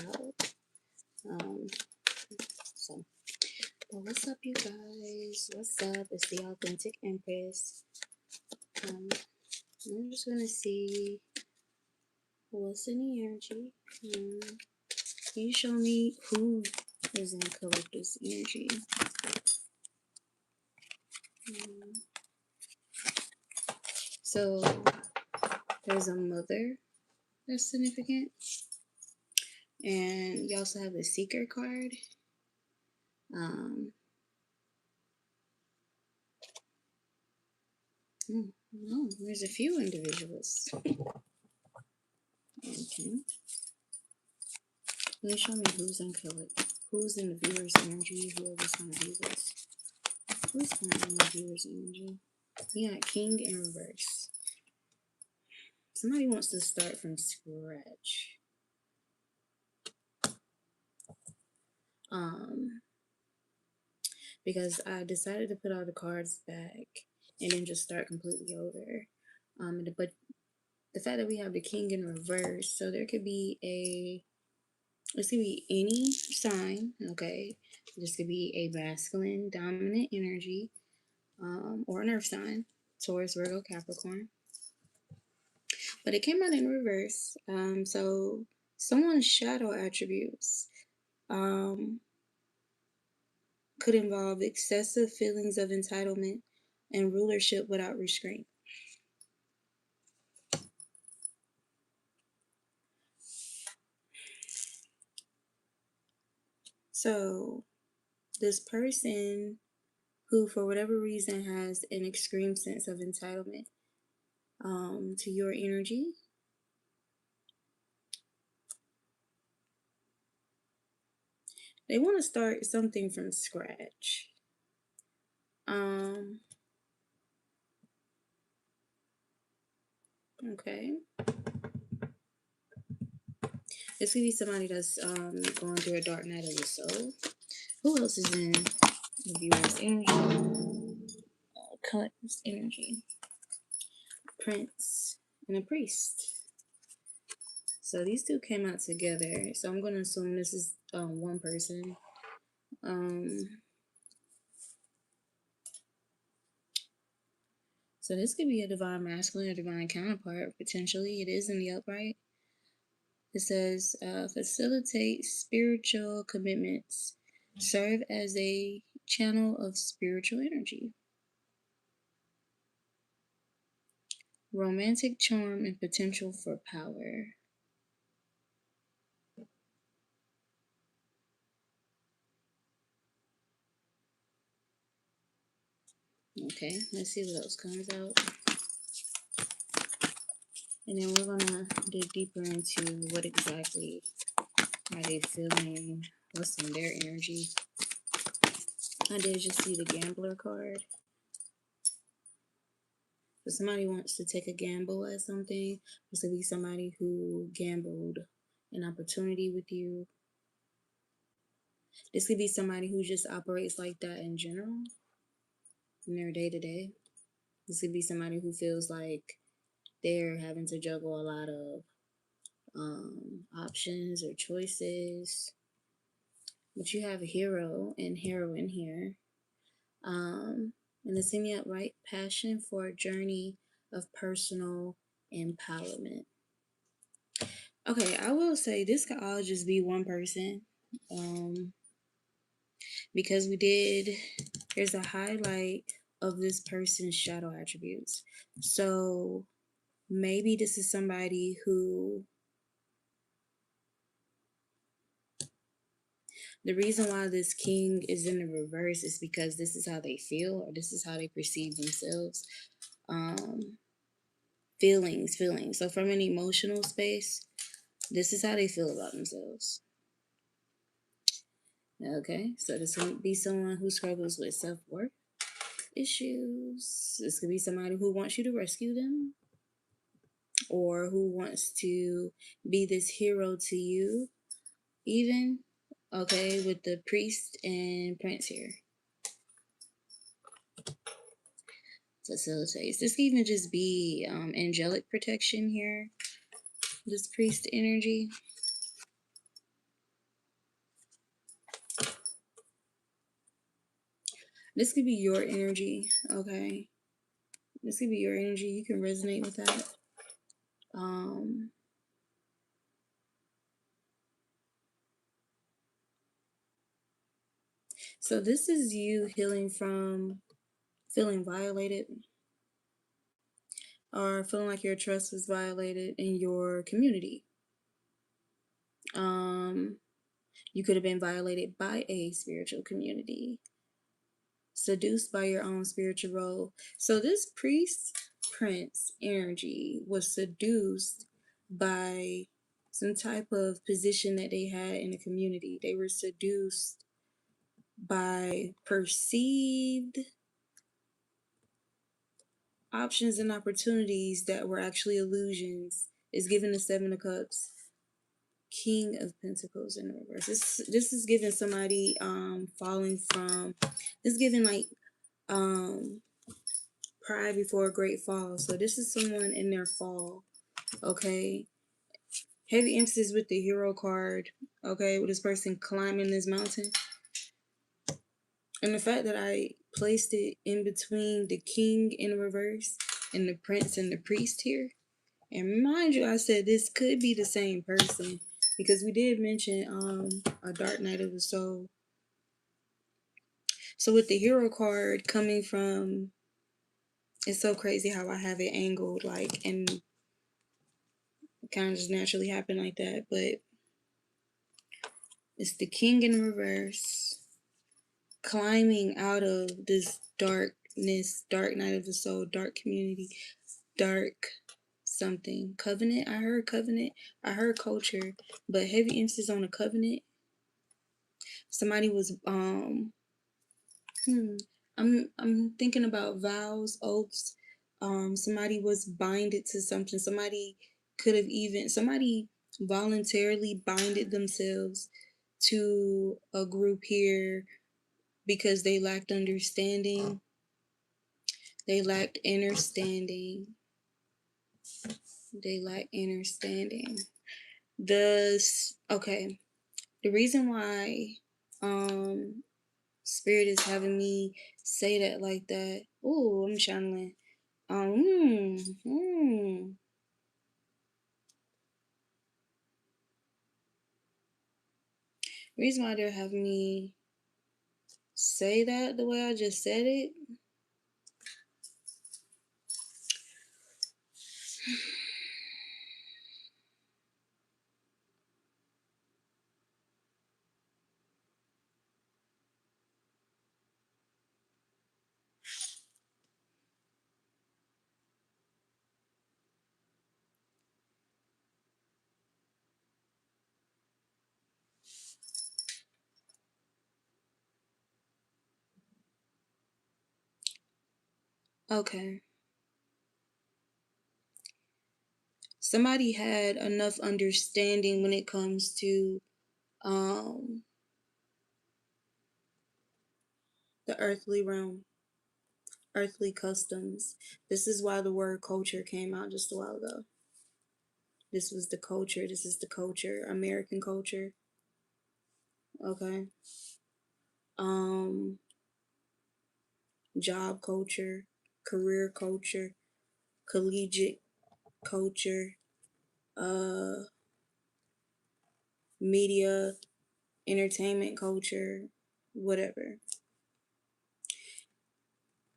loud. So, but what's up, you guys? What's up? It's the Authentic Empress. I'm just gonna see what's in the energy. Can you show me who is in collector's energy? So there's a mother that's significant, and you also have the seeker card. No, there's a few individuals. Okay. Can you show me who's in the viewer's energy? Whoever's gonna view this. Who's in the viewer's energy? Yeah, King in reverse. Somebody wants to start from scratch. Because I decided to put all the cards back and then just start completely over. But the fact that we have the King in reverse, so there could be this could be any sign, okay? This could be a masculine, dominant energy, or an earth sign, Taurus, Virgo, Capricorn. But it came out in reverse. So someone's shadow attributes could involve excessive feelings of entitlement and rulership without restraint. So this person who, for whatever reason, has an extreme sense of entitlement to your energy, they want to start something from scratch. Okay. This could be somebody that's going through a dark night of the soul. Who else is in the viewer's energy? Collector's energy. Prince and a priest. So these two came out together. So I'm going to assume this is one person. So this could be a divine masculine or divine counterpart. Potentially, it is in the upright. It says, facilitate spiritual commitments. Serve as a channel of spiritual energy. Romantic charm and potential for power. Okay, let's see what else comes out. And then we're going to dig deeper into what exactly are they feeling, what's in their energy. I did just see the gambler card. If somebody wants to take a gamble at something, this could be somebody who gambled an opportunity with you. This could be somebody who just operates like that in general, in their day-to-day. This could be somebody who feels like they're having to juggle a lot of options or choices. But you have a hero and heroine here. And it's in the upright, passion for a journey of personal empowerment. Okay, I will say this could all just be one person. Because here's a highlight of this person's shadow attributes. So maybe this is somebody who, the reason why this king is in the reverse is because this is how they feel, or this is how they perceive themselves. Feelings. So from an emotional space, this is how they feel about themselves. Okay, so this would be someone who struggles with self-worth issues. This could be somebody who wants you to rescue them, or who wants to be this hero to you, even. Okay, with the priest and prince here. Facilitates. This can even just be angelic protection here. This priest energy. This could be your energy, okay? This could be your energy. You can resonate with that. Um, so this is you healing from feeling violated or feeling like your trust was violated in your community. You could have been violated by a spiritual community, seduced by your own spiritual role. So this priest prince energy was seduced by some type of position that they had in the community. They were seduced by perceived options and opportunities that were actually illusions. Is given the Seven of Cups, King of Pentacles in reverse. This is giving somebody falling from, this is giving like pride before a great fall. So this is someone in their fall, okay? Heavy emphasis with the Hero card, okay? With this person climbing this mountain. And the fact that I placed it in between the King in reverse and the Prince and the Priest here. And mind you, I said this could be the same person because we did mention a Dark Night of the Soul. So with the Hero card coming from, it's so crazy how I have it angled, like, and it kind of just naturally happened like that. But it's the King in reverse, climbing out of this darkness, Dark Night of the Soul, dark community, dark something. Covenant, I heard covenant, I heard culture, but heavy emphasis on a covenant. Somebody was I'm thinking about vows, oaths. Somebody was binded to something. Somebody could have even, somebody voluntarily binded themselves to a group here because they lacked understanding. They lacked understanding. They lack understanding. Okay. The reason why Spirit is having me say that like that. Oh, I'm channeling. Reason why they're having me say that the way I just said it. Okay. Somebody had enough understanding when it comes to the earthly realm, earthly customs. This is why the word culture came out just a while ago. This was the culture. This is the culture, American culture. Okay. Job culture, career culture, collegiate culture, media, entertainment culture, whatever.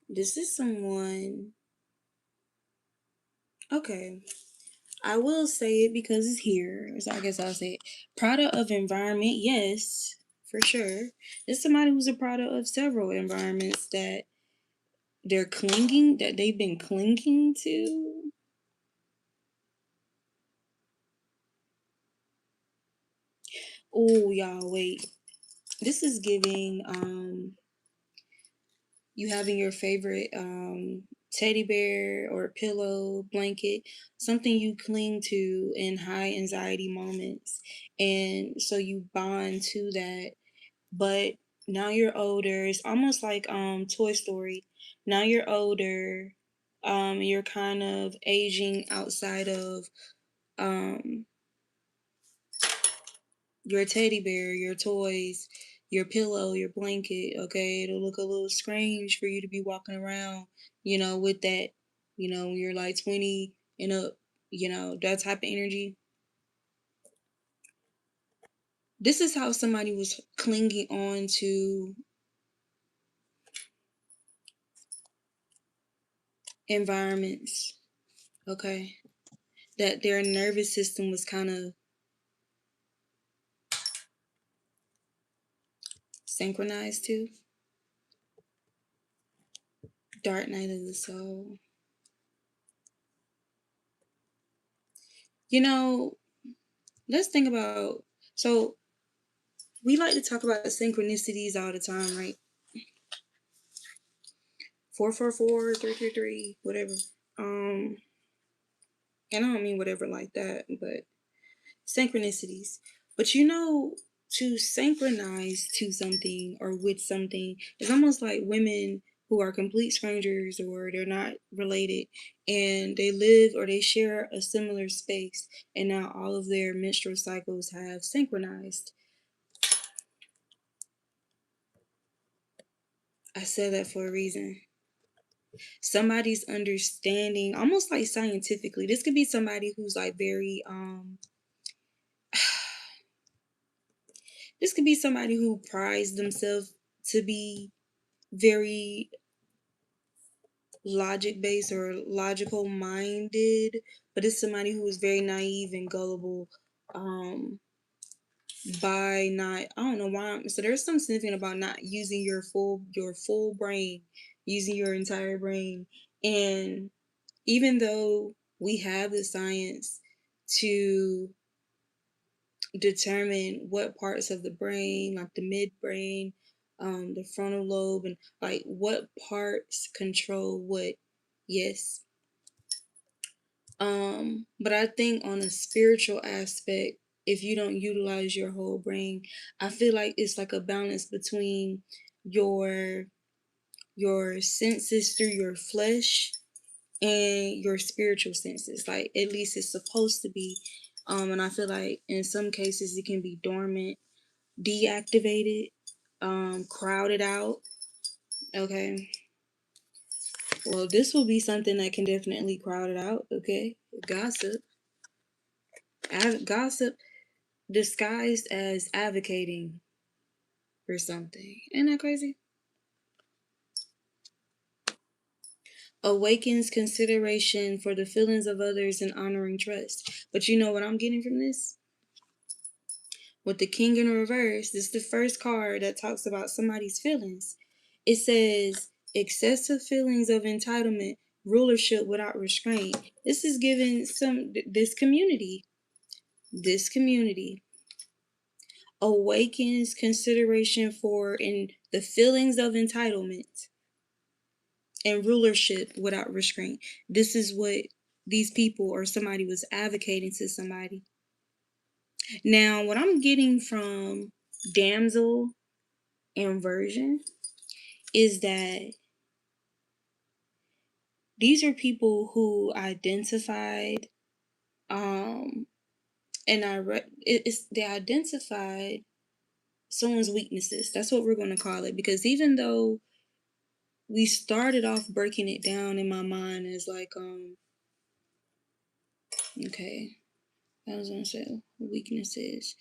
This is someone, okay, I will say it because it's here. So I guess I'll say it. Product of environment, yes, for sure. This is somebody who's a product of several environments that they've been clinging to. Oh, y'all, wait. This is giving you having your favorite teddy bear or pillow, blanket, something you cling to in high anxiety moments. And so you bond to that. But now you're older. It's almost like Toy Story. Now you're older. You're kind of aging outside of your teddy bear, your toys. your pillow, your blanket, okay? It'll look a little strange for you to be walking around, with that, when you're like 20 and up, that type of energy. This is how somebody was clinging on to environments, okay? That their nervous system was kind of synchronized to. Dark night of the soul. You know, let's think about, so we like to talk about synchronicities all the time, right? 444, 333, whatever. Um, and I don't mean whatever like that, but synchronicities. But to synchronize to something or with something is almost like women who are complete strangers or they're not related and they live or they share a similar space and now all of their menstrual cycles have synchronized. I said that for a reason. Somebody's understanding, almost like scientifically. This could be somebody who's like very this could be somebody who prides themselves to be very logic based or logical minded, but it's somebody who is very naive and gullible um by not, I don't know why, so there's something significant about not using your full brain, using your entire brain. And even though we have the science to determine what parts of the brain, like the midbrain, the frontal lobe, and like what parts control what, yes. But I think on a spiritual aspect, if you don't utilize your whole brain, I feel like it's like a balance between your your senses through your flesh and your spiritual senses. Like at least it's supposed to be. And I feel like in some cases it can be dormant, deactivated, crowded out. Okay. Well, this will be something that can definitely crowd it out. Okay. Gossip. Gossip disguised as advocating for something. Ain't that crazy? Awakens consideration for the feelings of others and honoring trust. But you know what I'm getting from this? With the king in reverse, this is the first card that talks about somebody's feelings. It says excessive feelings of entitlement, rulership without restraint. This is given this community awakens consideration for in the feelings of entitlement and rulership without restraint. This is what these people or somebody was advocating to somebody. Now, what I'm getting from damsel inversion is that these are people who identified and they identified someone's weaknesses. That's what we're going to call it, because even though we started off breaking it down in my mind as like okay, I was gonna say weaknesses.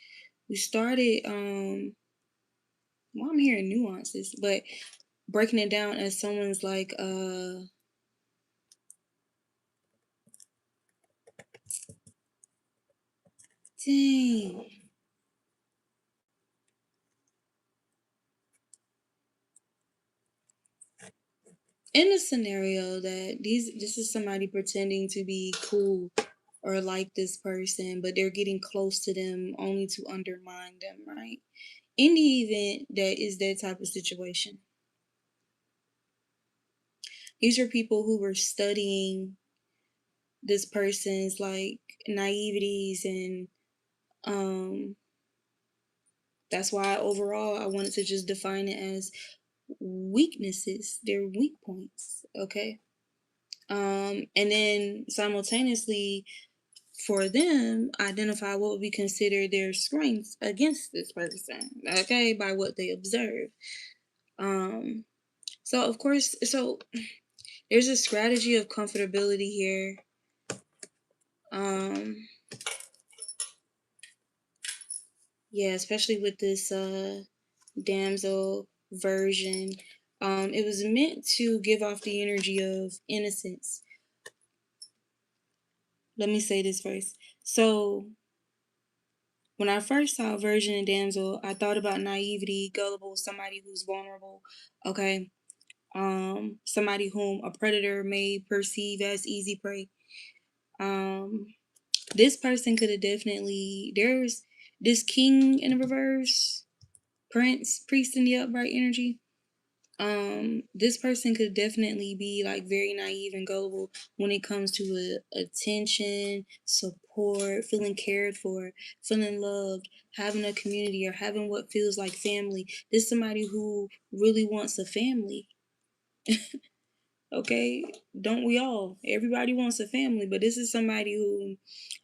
We started well, I'm hearing nuances, but breaking it down as someone's like dang, in a scenario that this is somebody pretending to be cool or like this person, but they're getting close to them only to undermine them, right? In the event that is that type of situation, these are people who were studying this person's like naiveties and um that's why overall I wanted to just define it as weaknesses. They're weak points, okay? And then simultaneously for them, identify what would be considered their strengths against this person, okay, by what they observe. Um, so of course, so there's a strategy of comfortability here. Um, yeah, especially with this damsel version. It was meant to give off the energy of innocence. Let me say this first. So when I first saw version and damsel, I thought about naivety, gullible, somebody who's vulnerable. Okay. Somebody whom a predator may perceive as easy prey. Um, this person could have definitely, there's this king in the reverse, prince, priest in the upright energy. This person could definitely be like very naive and gullible when it comes to attention, support, feeling cared for, feeling loved, having a community, or having what feels like family. This is somebody who really wants a family. Okay, don't we all? Everybody wants a family, but this is somebody who,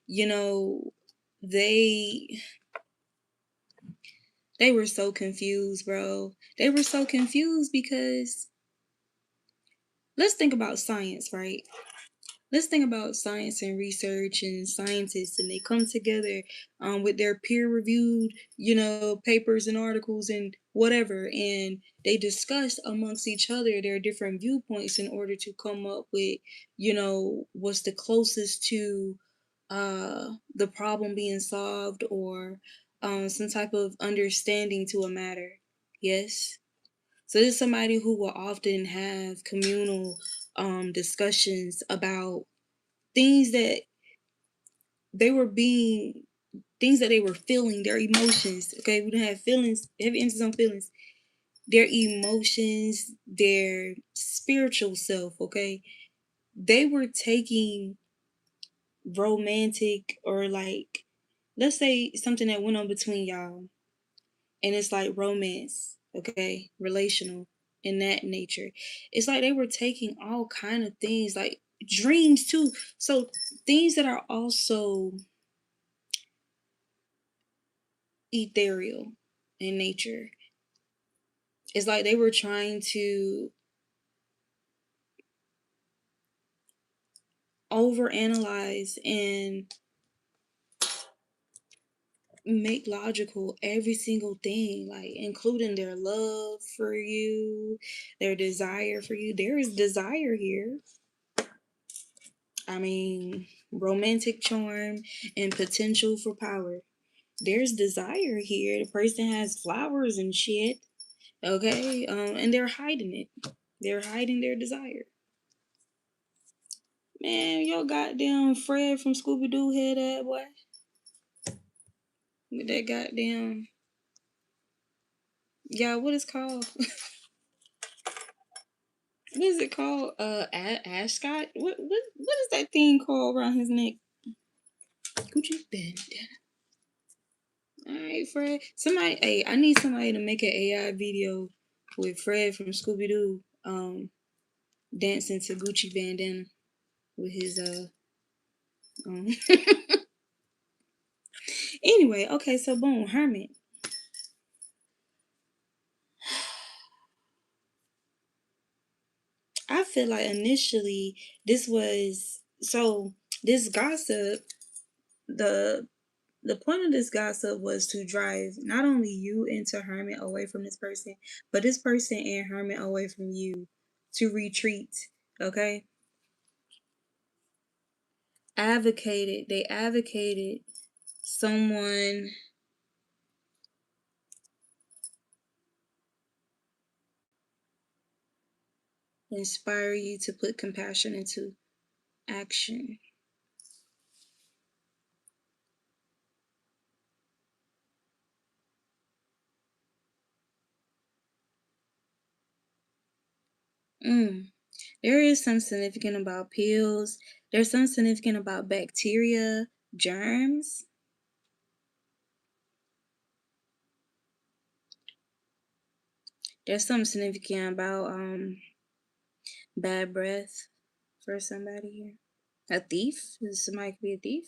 you know, they they were so confused, bro. They were so confused because let's think about science, right? Let's think about science and research and scientists, and they come together with their peer-reviewed, papers and articles and whatever, and they discuss amongst each other their different viewpoints in order to come up with, what's the closest to the problem being solved, or some type of understanding to a matter. Yes. So this is somebody who will often have communal discussions about things that they were being things that they were feeling, their emotions. Okay, we don't have feelings, heavy emphasis on feelings. Their emotions, their spiritual self, okay? They were taking romantic, or like, let's say something that went on between y'all, and it's like romance, okay, relational, in that nature. It's like they were taking all kind of things, like dreams too. So things that are also ethereal in nature. It's like they were trying to overanalyze and make logical every single thing, like including their love for you, their desire for you. There is desire here. I mean, romantic charm and potential for power. There's desire here. The person has flowers and shit. Okay, and they're hiding it. They're hiding their desire. Man, your goddamn Fred from Scooby Doo head that boy. With that goddamn, yeah, what is called? What is it called? Ascot? What is that thing called around his neck? Gucci bandana. Alright, Fred. Somebody, hey, I need somebody to make an AI video with Fred from Scooby Doo dancing to Gucci bandana with his um anyway, okay, so boom, Hermit. I feel like initially this was so this gossip, the the point of this gossip was to drive not only you into Hermit away from this person, but this person and Hermit away from you to retreat. Okay? They advocated someone inspire you to put compassion into action. Mm. There is some significant about pills. There's some significant about bacteria, germs. There's something significant about bad breath for somebody here. A thief. Somebody could be a thief.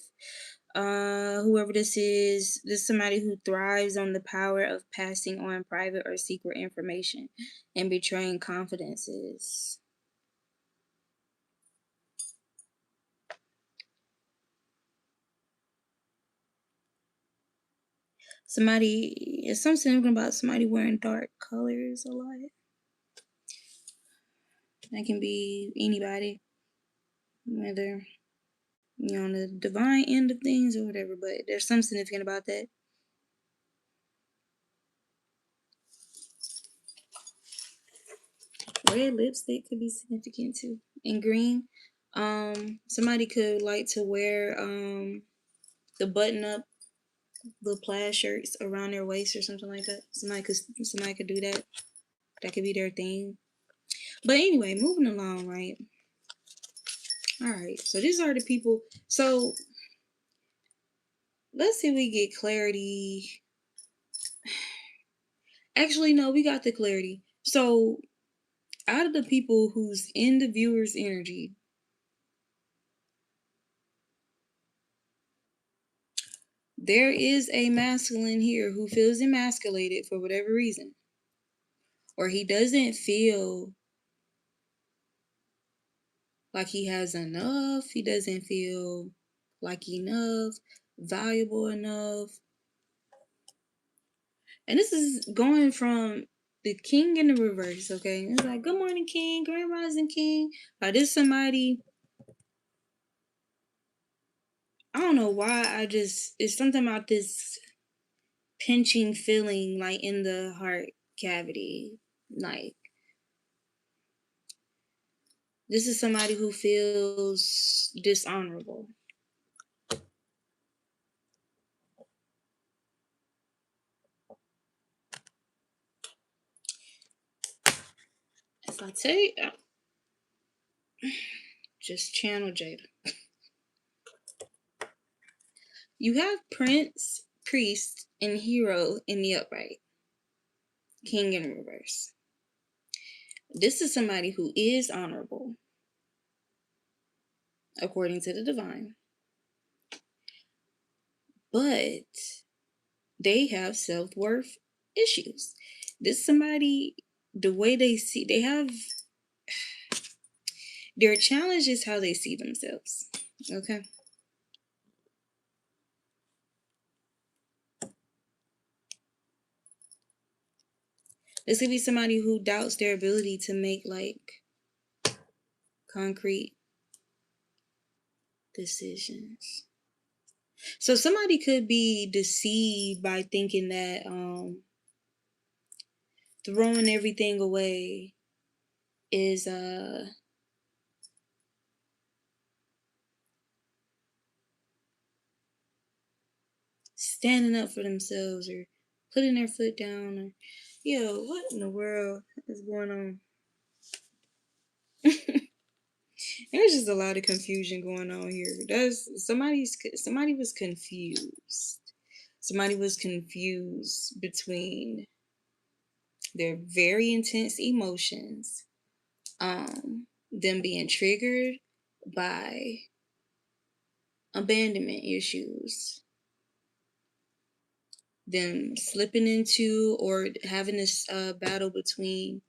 Whoever this is somebody who thrives on the power of passing on private or secret information and betraying confidences. Somebody, it's something about somebody wearing dark colors a lot. That can be anybody, whether you're on the divine end of things or whatever, but there's something significant about that. Red lipstick could be significant too. And green. Somebody could like to wear the button up the plaid shirts around their waist or something like that. Somebody could do that. That could be their thing. But anyway, moving along, right? All right. So these are the people. So let's see if we get clarity. Actually, no, we got the clarity. So out of the people who's in the viewer's energy, there is a masculine here who feels emasculated for whatever reason. Or he doesn't feel like he has enough. He doesn't feel like enough, valuable enough. And this is going from the king in the reverse, okay? It's like, good morning, king, grand rising, king. Like, this somebody, I don't know why, it's something about this pinching feeling, like, in the heart cavity. Like, this is somebody who feels dishonorable. If I tell you, just channel Jada. You have Prince, Priest, and Hero in the upright. King in reverse. This is somebody who is honorable, according to the divine. But they have self-worth issues. This somebody, the way they see, they have, their challenge is how they see themselves. Okay? This could be somebody who doubts their ability to make like concrete decisions. So somebody could be deceived by thinking that throwing everything away is standing up for themselves or putting their foot down or what in the world is going on? There's just a lot of confusion going on here. Somebody was confused. Somebody was confused between their very intense emotions, them being triggered by abandonment issues, them slipping into or having this battle between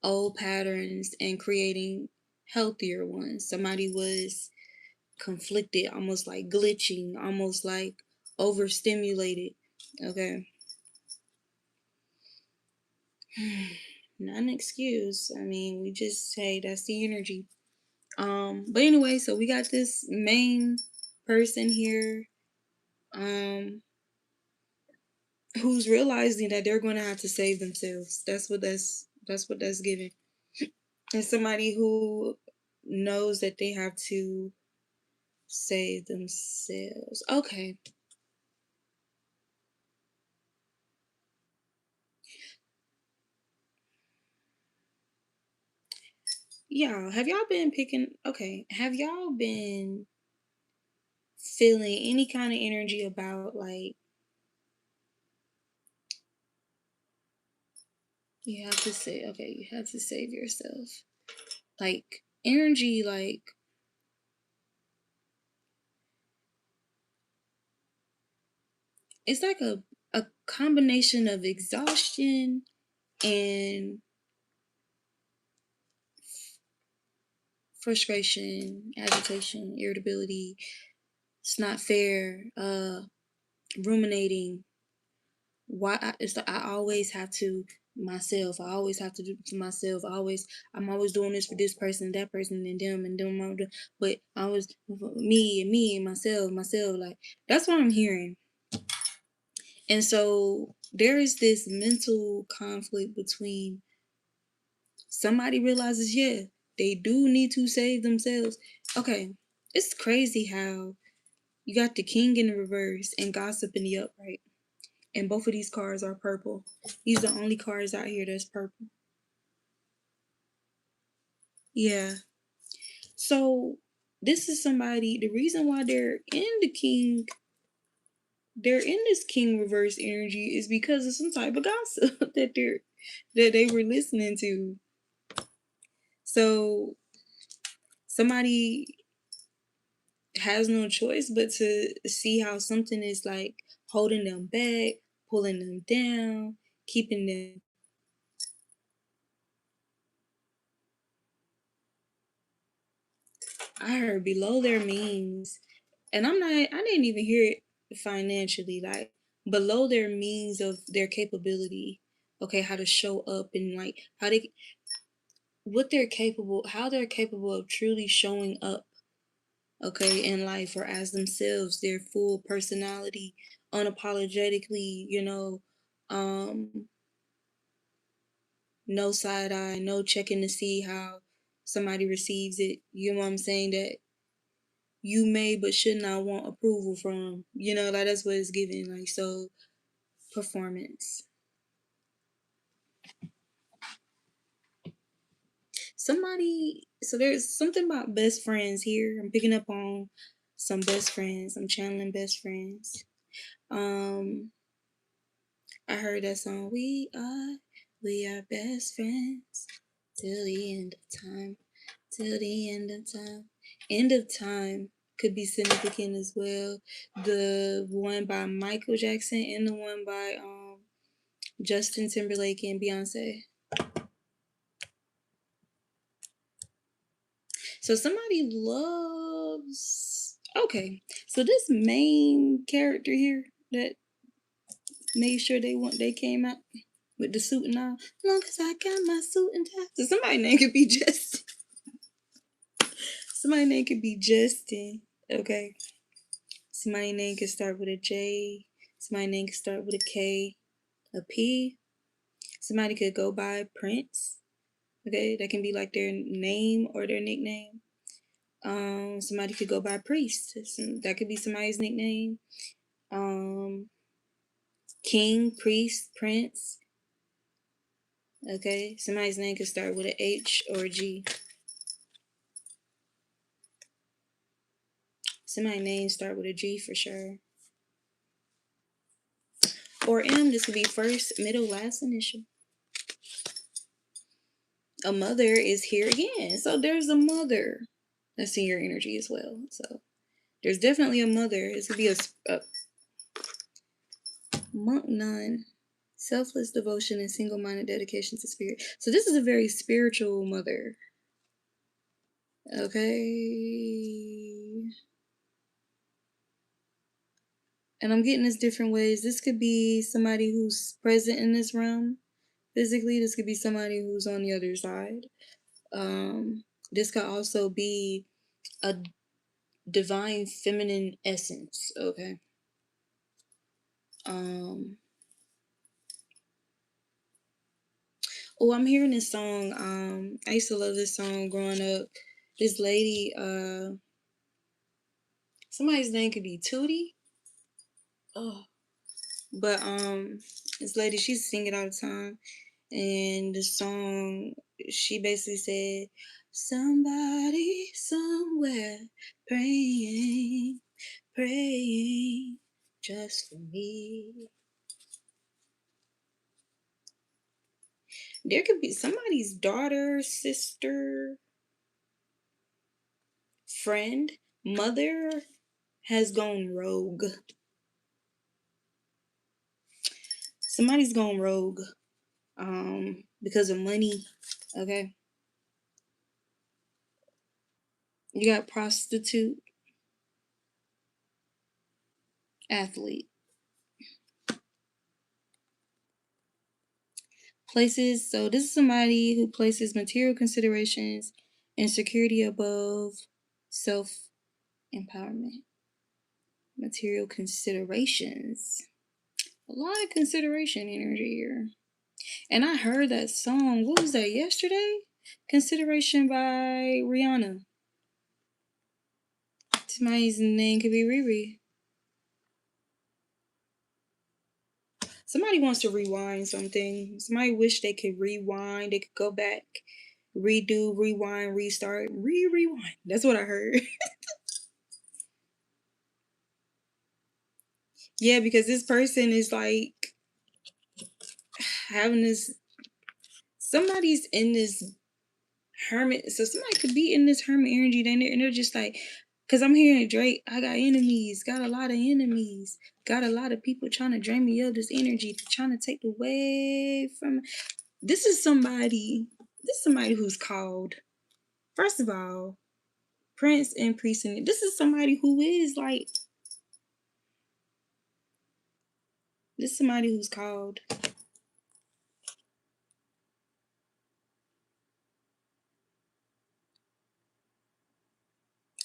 old patterns and creating healthier ones. Somebody was conflicted, almost like glitching, almost like overstimulated. Okay. Not an excuse. I mean, we just say that's the energy. But anyway, so we got this main person here, who's realizing that they're going to have to save themselves. That's what that's giving. And somebody who knows that they have to save themselves. Okay. Y'all, have y'all been have y'all been feeling any kind of energy about like you have to save yourself? Like energy like it's like a combination of exhaustion and frustration, agitation, irritability. It's not fair. Ruminating. Why? It's like I always have to myself. I always have to do to myself. I'm always doing this for this person, that person, and them, and them. But I was me and myself. Like that's what I'm hearing. And so there is this mental conflict between somebody realizes, yeah, they do need to save themselves. Okay, it's crazy how you got the king in the reverse and gossip in the upright. And both of these cards are purple. These are the only cards out here that's purple. Yeah. So this is somebody, the reason why they're in this king reverse energy is because of some type of gossip that they were listening to. So somebody has no choice but to see how something is like holding them back, pulling them down, keeping them. I heard below their means, and I didn't even hear it financially, like below their means of their capability. Okay, how to show up and like how they're capable of truly showing up, okay, in life or as themselves, their full personality, unapologetically, um, no side eye, no checking to see how somebody receives it. You know what I'm saying? That you may but should not want approval from. Like that's what it's giving. Like so performance. So there's something about best friends here. I'm picking up on some best friends. I'm channeling best friends. Um I heard that song, we are best friends till the end of time. Till the end of time. End of time could be significant as well. The one by Michael Jackson and the one by Justin Timberlake and Beyonce. So somebody loves. Okay, so this main character here that made sure they came out with the suit and all. Long as I got my suit and tie. So somebody name could be Justin. Somebody name could be Justin. Okay. Somebody name could start with a J. Somebody name could start with a K, a P. Somebody could go by Prince. Okay, that can be like their name or their nickname. Somebody could go by Priest. That could be somebody's nickname. King, Priest, Prince. Okay, somebody's name could start with a H or a G. Somebody's name start with a G for sure. Or M, this could be first, middle, last initial. A mother is here again. So there's a mother that's in your energy as well. So there's definitely a mother. This could be a monk nun, selfless devotion and single-minded dedication to spirit. So this is a very spiritual mother. Okay. And I'm getting this different ways. This could be somebody who's present in this realm physically. This could be somebody who's on the other side. This could also be a divine feminine essence. Okay. Oh, I'm hearing this song. I used to love this song growing up. This lady, somebody's name could be Tootie. Oh, but this lady, she's singing all the time, and the song, she basically said, "Somebody somewhere praying, praying just for me." There could be somebody's daughter, sister, friend, mother has gone rogue. Somebody's going rogue because of money. Okay. You got prostitute, athlete. Places, so this is somebody who places material considerations and security above self empowerment. Material considerations. A lot of consideration energy here. And I heard that song, what was that, yesterday? Consideration by Rihanna. Somebody's name could be Riri. Somebody wants to rewind something. Somebody wish they could rewind. They could go back, redo, rewind, restart, rewind. That's what I heard. Yeah, because this person is like having this. Somebody's in this hermit. So somebody could be in this hermit energy. And they're just like, because I'm hearing Drake, I got enemies, got a lot of enemies, got a lot of people trying to drain me of this energy, trying to take away from. This is somebody who's called. First of all, Prince and Priest, and this is somebody who is like, this is somebody who's called.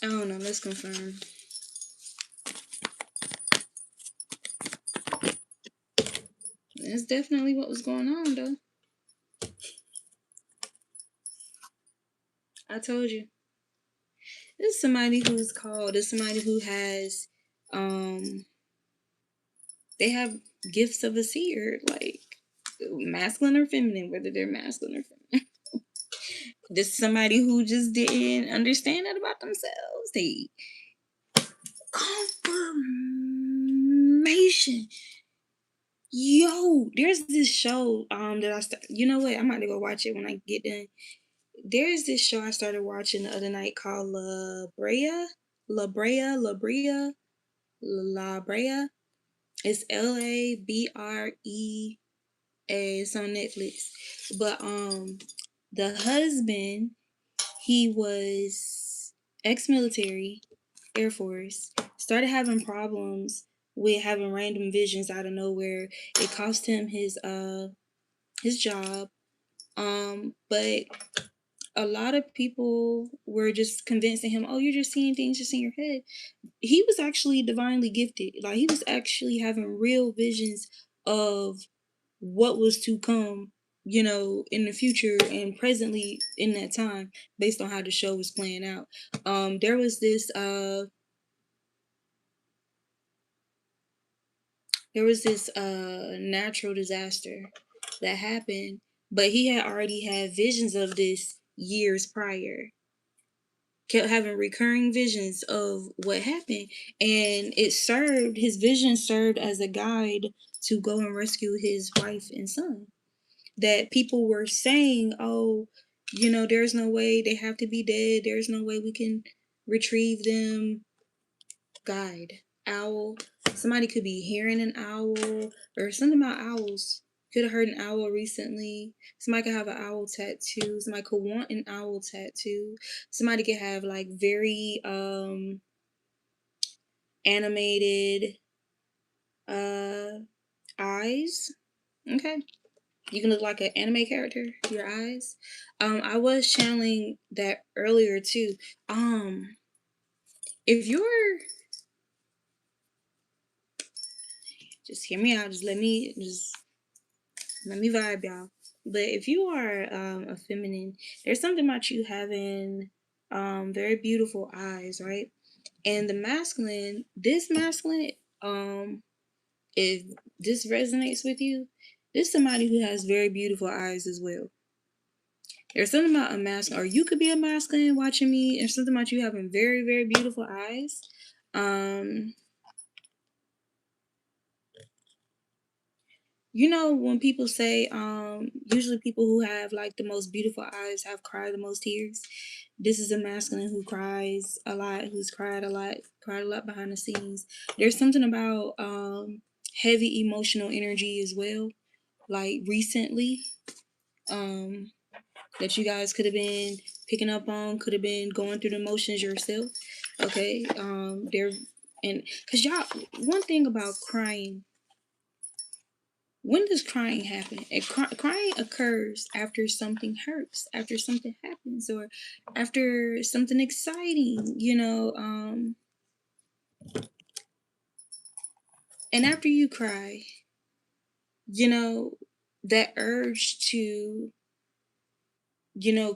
I don't know, let's confirm. That's definitely what was going on, though. I told you. This is somebody who's called. This is somebody who has, they have gifts of a seer, like masculine or feminine, whether they're masculine or feminine. This is somebody who just didn't understand that about themselves. They confirmation. Yo, there's this show that I you know what? I'm about to go watch it when I get done. There's this show I started watching the other night called La Brea. It's LABREA. It's on Netflix. But the husband, he was ex-military, Air Force, started having problems with having random visions out of nowhere. It cost him his job. But a lot of people were just convincing him, oh, you're just seeing things just in your head. He was actually divinely gifted. Like, he was actually having real visions of what was to come, in the future and presently in that time, based on how the show was playing out. There was this natural disaster that happened, but he had already had visions of this years prior. Kept having recurring visions of what happened, and his vision served as a guide to go and rescue his wife and son. That people were saying, oh, there's no way, they have to be dead, there's no way we can retrieve them. Guide, owl. Somebody could be hearing an owl or something about owls. Could have heard an owl recently. Somebody could have an owl tattoo. Somebody could want an owl tattoo. Somebody could have like very animated eyes. Okay. You can look like an anime character, your eyes. I was channeling that earlier too. If you're, just hear me out, just let me vibe, y'all. But if you are a feminine, there's something about you having very beautiful eyes, right? And this masculine, if this resonates with you, this is somebody who has very beautiful eyes as well. There's something about a masculine, or you could be a masculine watching me, and something about you having very, very beautiful eyes. When people say, usually people who have like the most beautiful eyes have cried the most tears. This is a masculine who cries a lot, who's cried a lot behind the scenes. There's something about heavy emotional energy as well. like recently, that you guys could have been picking up on, could have been going through the motions yourself. Okay. There and because y'all, one thing about crying, when does crying happen? Crying occurs after something hurts, after something happens, or after something exciting, and after you cry, you know, that urge to,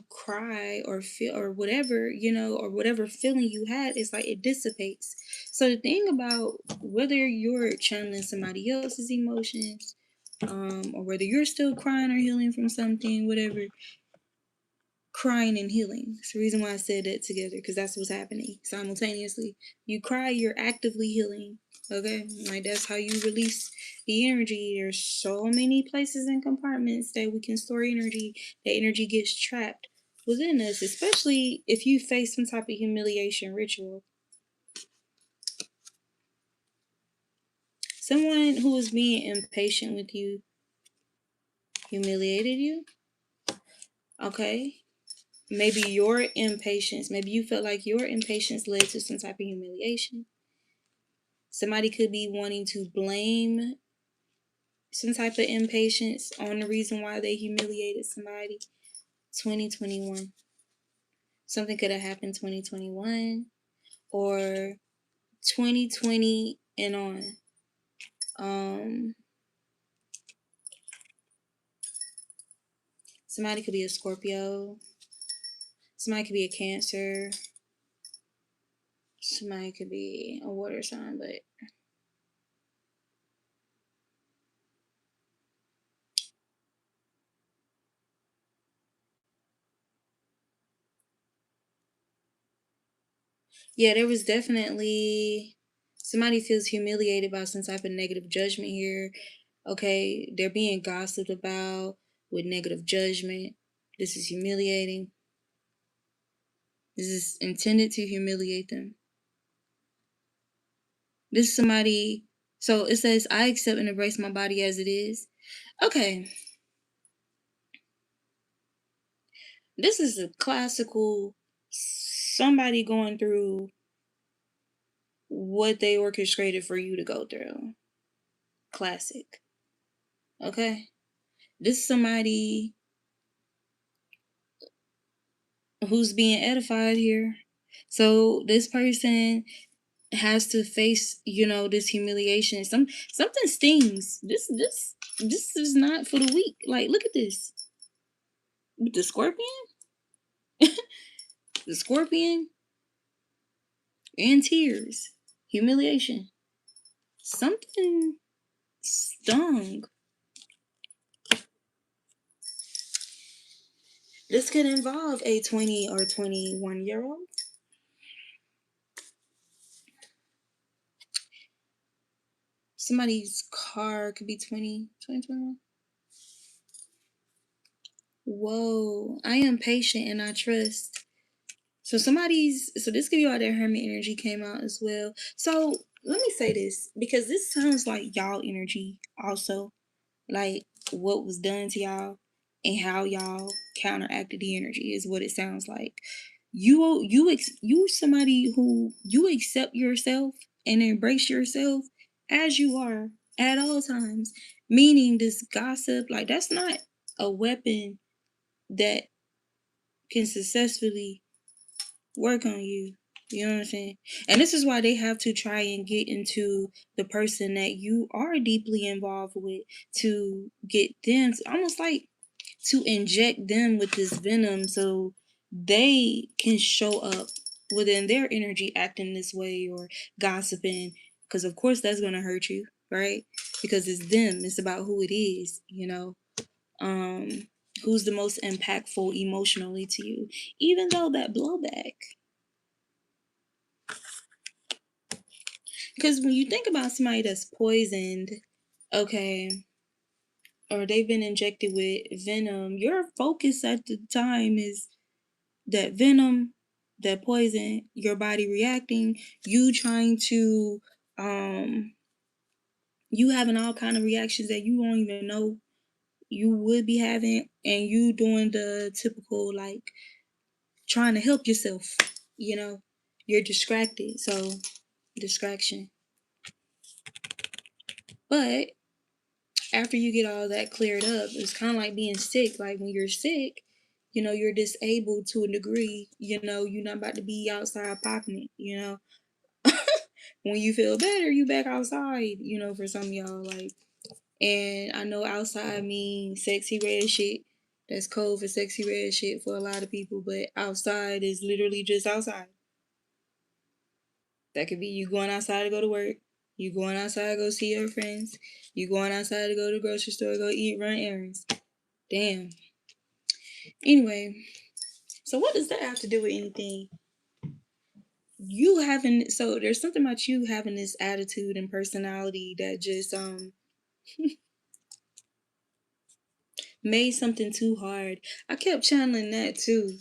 cry or feel or whatever, or whatever feeling you had, it's like it dissipates. So the thing about whether you're channeling somebody else's emotions, or whether you're still crying or healing from something, whatever, crying and healing. It's the reason why I said that together, because that's what's happening simultaneously. You cry, you're actively healing. Okay, like that's how you release the energy. There's so many places and compartments that we can store energy. That energy gets trapped within us, especially if you face some type of humiliation ritual. Someone who is being impatient with you humiliated you. Okay, maybe your impatience, maybe you felt like your impatience led to some type of humiliation. Somebody could be wanting to blame some type of impatience on the reason why they humiliated somebody. 2021. Something could have happened 2021 or 2020 and on. Somebody could be a Scorpio. Somebody could be a Cancer. Somebody could be a water sign, but yeah, there was definitely somebody feels humiliated by some type of negative judgment here. Okay, they're being gossiped about with negative judgment. This is humiliating. This is intended to humiliate them. This is somebody, so it says, I accept and embrace my body as it is. Okay, this is a classical somebody going through what they orchestrated for you to go through. Classic. Okay, this is somebody who's being edified here. So this person has to face, this humiliation. Something stings. This is not for the weak. Like, look at this. With the scorpion, the scorpion, and tears, humiliation. Something stung. This could involve a 20 or 21-year-old. Somebody's car could be 20, 21. Whoa, I am patient and I trust. So this could be why that hermit energy came out as well. So let me say this, because this sounds like y'all energy also, like what was done to y'all and how y'all counteracted the energy is what it sounds like. You somebody who you accept yourself and embrace yourself as you are at all times. Meaning this gossip, like that's not a weapon that can successfully work on you. You know what I'm saying? And this is why they have to try and get into the person that you are deeply involved with to get them to, almost like to inject them with this venom so they can show up within their energy acting this way or gossiping. Because, of course, that's going to hurt you, right? Because it's them, it's about who it is, Um, who's the most impactful emotionally to you, even though that blowback. Because when you think about somebody that's poisoned, okay, or they've been injected with venom, your focus at the time is that venom, that poison, your body reacting, you trying to, you having all kind of reactions that you don't even know you would be having, and you doing the typical like trying to help yourself, you know, you're distracted. So distraction. But after you get all that cleared up, it's kind of like being sick. Like when you're sick, you're disabled to a degree. You're not about to be outside popping it. When you feel better, you back outside. For some of y'all, like, and I know outside means sexy red shit. That's code for sexy red shit for a lot of people. But outside is literally just outside. That could be you going outside to go to work. You going outside to go see your friends. You going outside to go to the grocery store, go eat, run errands. Damn. Anyway, so what does that have to do with anything? There's something about you having this attitude and personality that just made something too hard. I kept channeling that too.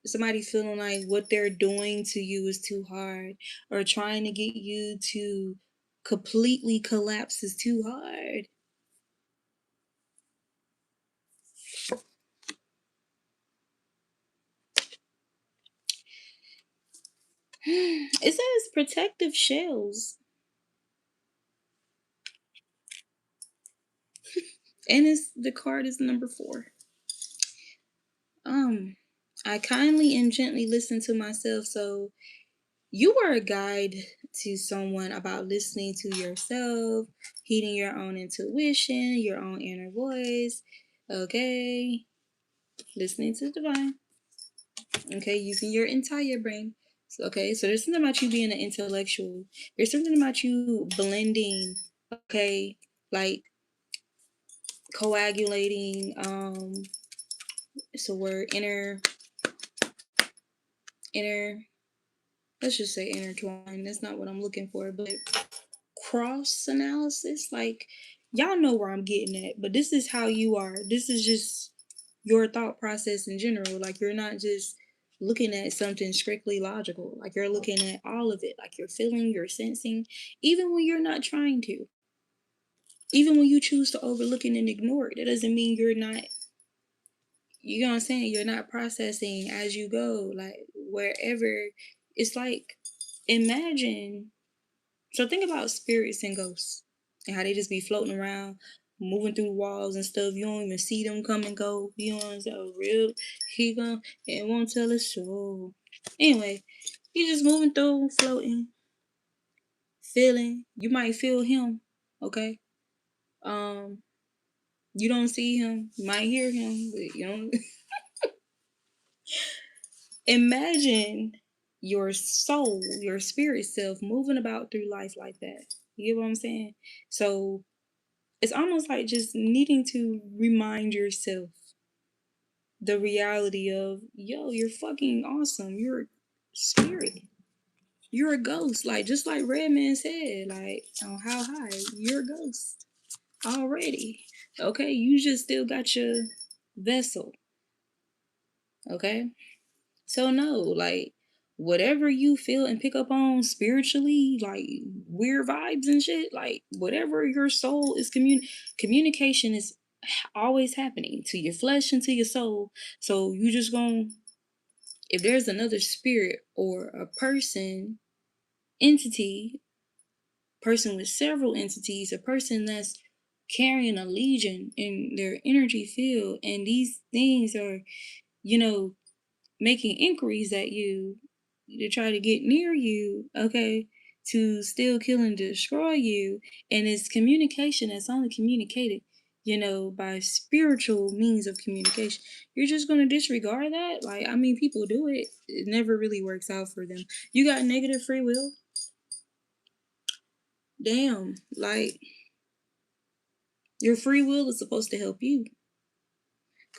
Somebody feeling like what they're doing to you is too hard, or trying to get you to completely collapse is too hard. It says protective shells. And the card is number 4. I kindly and gently listen to myself. So you are a guide to someone about listening to yourself, heeding your own intuition, your own inner voice. Okay. Listening to the divine. Okay, using your entire brain. Okay, so there's something about you being an intellectual. There's something about you blending, okay, like coagulating, it's a word, inner, let's just say intertwine. That's not what I'm looking for, but cross analysis. Like, y'all know where I'm getting at, but this is how you are. This is just your thought process in general. Like, you're not just looking at something strictly logical. Like, you're looking at all of it. Like, you're feeling, you're sensing, even when you're not trying to. Even when you choose to overlook it and ignore it, it doesn't mean you're not, you know what I'm saying? You're not processing as you go. Like, wherever, it's like, imagine. So think about spirits and ghosts and how they just be floating around, moving through walls and stuff. You don't even see them come and go. You know what I'm saying? Real, he gonna, it won't tell a soul. Anyway, he's just moving through, floating, feeling. You might feel him, okay? Um, you don't see him, you might hear him, but you don't. Imagine your soul, your spirit self moving about through life like that. You get what I'm saying? So it's almost like just needing to remind yourself the reality of, yo, you're fucking awesome. You're a spirit. You're a ghost. Like, just like Redman said, like, on How High, you're a ghost already. Okay? You just still got your vessel. Okay? So no, like, whatever you feel and pick up on spiritually, like weird vibes and shit, like whatever your soul is communication is always happening to your flesh and to your soul. So you just gonna, if there's another spirit or a person, entity, person with several entities, a person that's carrying a legion in their energy field, and these things are, you know, making inquiries at you to try to get near you, okay, to still kill and destroy you. And it's communication that's only communicated, by spiritual means of communication. You're just going to disregard that? Like, I mean, people do it. It never really works out for them. You got negative free will? Damn. Like, your free will is supposed to help you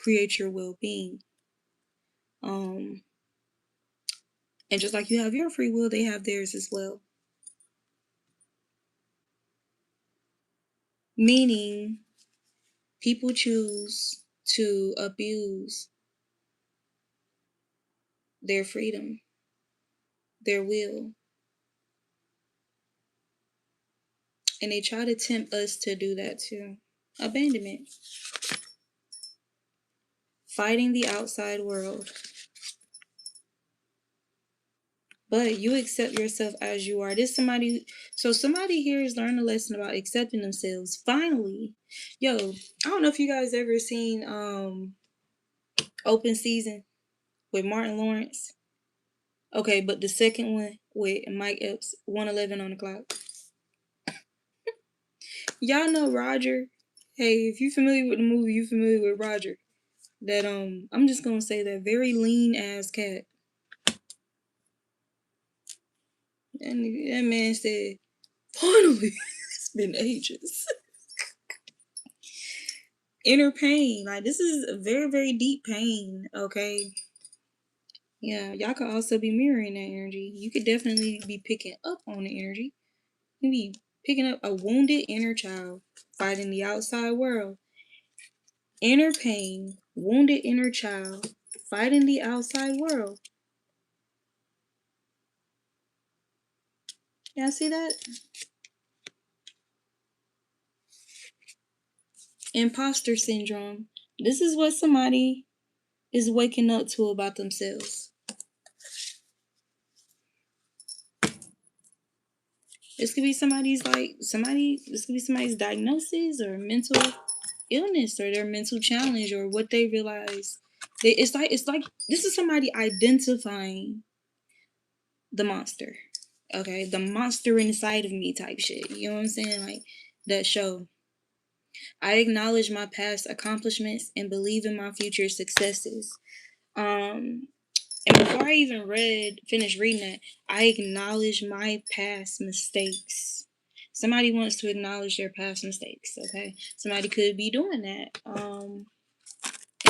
create your well-being. And just like you have your free will, they have theirs as well. Meaning, people choose to abuse their freedom, their will, and they try to tempt us to do that too. Abandonment. fighting the outside world. But you accept yourself as you are. So somebody here has learned a lesson about accepting themselves. Finally. Yo, I don't know if you guys ever seen Open Season with Martin Lawrence. Okay, but the second one with Mike Epps, 111 on the clock. Y'all know Roger. Hey, if you familiar with the movie, you familiar with Roger. That I'm just gonna say that very lean ass cat. And that man said, finally, it's been ages. Inner pain. Like, this is a very, very deep pain, okay? Yeah, y'all could also be mirroring that energy. You could definitely be picking up on the energy. You can be picking up a wounded inner child fighting the outside world. Inner pain, wounded inner child fighting the outside world. Y'all see that? Imposter syndrome. This is what somebody is waking up to about themselves. This could be this could be somebody's diagnosis or mental illness or their mental challenge or what they realize. It's like this is somebody identifying the monster. Okay, the monster inside of me type shit. You know what I'm saying? Like that show. I acknowledge my past accomplishments and believe in my future successes. Um, and before I even finished reading that, I acknowledge my past mistakes. Somebody wants to acknowledge their past mistakes, okay? Somebody could be doing that, and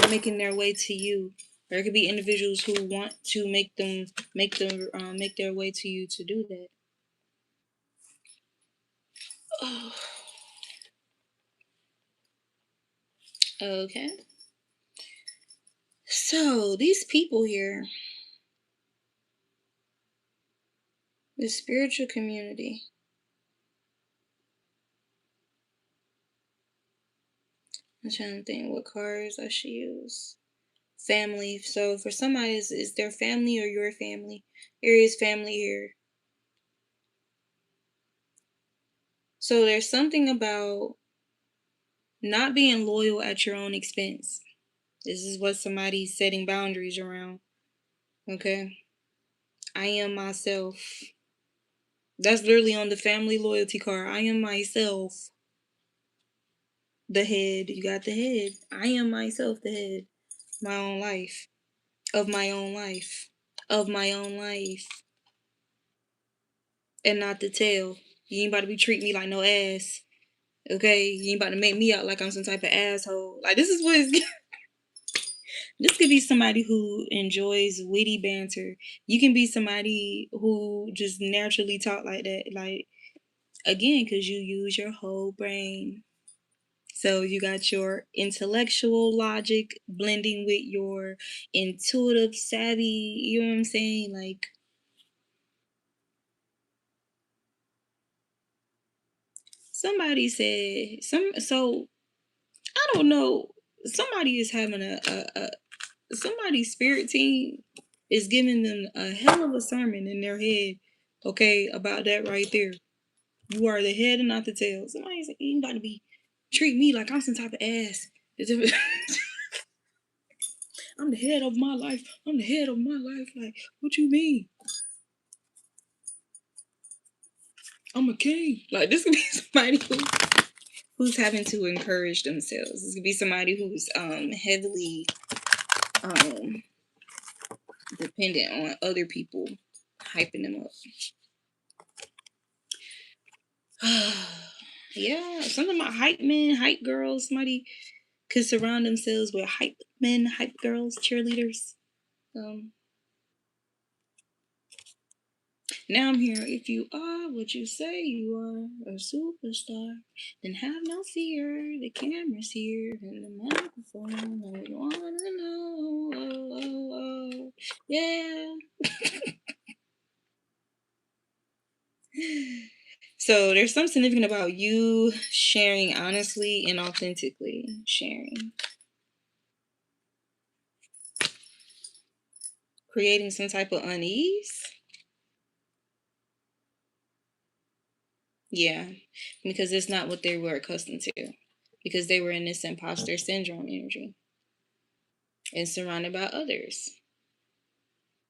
making their way to you. There could be individuals who want to make their way to you to do that. Okay. So these people here, the spiritual community. I'm trying to think what cards I should use. Family. So for somebody, is their family or your family? There is family here. So there's something about not being loyal at your own expense. This is what somebody's setting boundaries around. Okay. I am myself. That's literally on the family loyalty card. I am myself. The head. You got the head. I am myself, the head. My own life. Of my own life. Of my own life. And not the tail. You ain't about to be treating me like no ass. Okay? You ain't about to make me out like I'm some type of asshole. Like, this is what it's. This could be somebody who enjoys witty banter. You can be somebody who just naturally talk like that. Like, again, because you use your whole brain. So you got your intellectual logic blending with your intuitive savvy. You know what I'm saying? Like, somebody said so I don't know. Somebody is having somebody's spirit team is giving them a hell of a sermon in their head, okay, about that right there. You are the head and not the tail. Somebody's like, you about to be treat me like I'm some type of ass. I'm the head of my life. I'm the head of my life. Like, what you mean? I'm a king. Like, this could be somebody who's having to encourage themselves. This could be somebody who's heavily dependent on other people hyping them up. Yeah, something about hype men, hype girls. Somebody could surround themselves with hype men, hype girls, cheerleaders. Um, Now I'm here. If you are what you say you are, a superstar, then have no fear. The camera's here and the microphone. Oh, you wanna know? Oh, oh, oh. Yeah. So there's something significant about you sharing honestly and authentically. Sharing. creating some type of unease. Yeah, because it's not what they were accustomed to. Because they were in this imposter syndrome energy and surrounded by others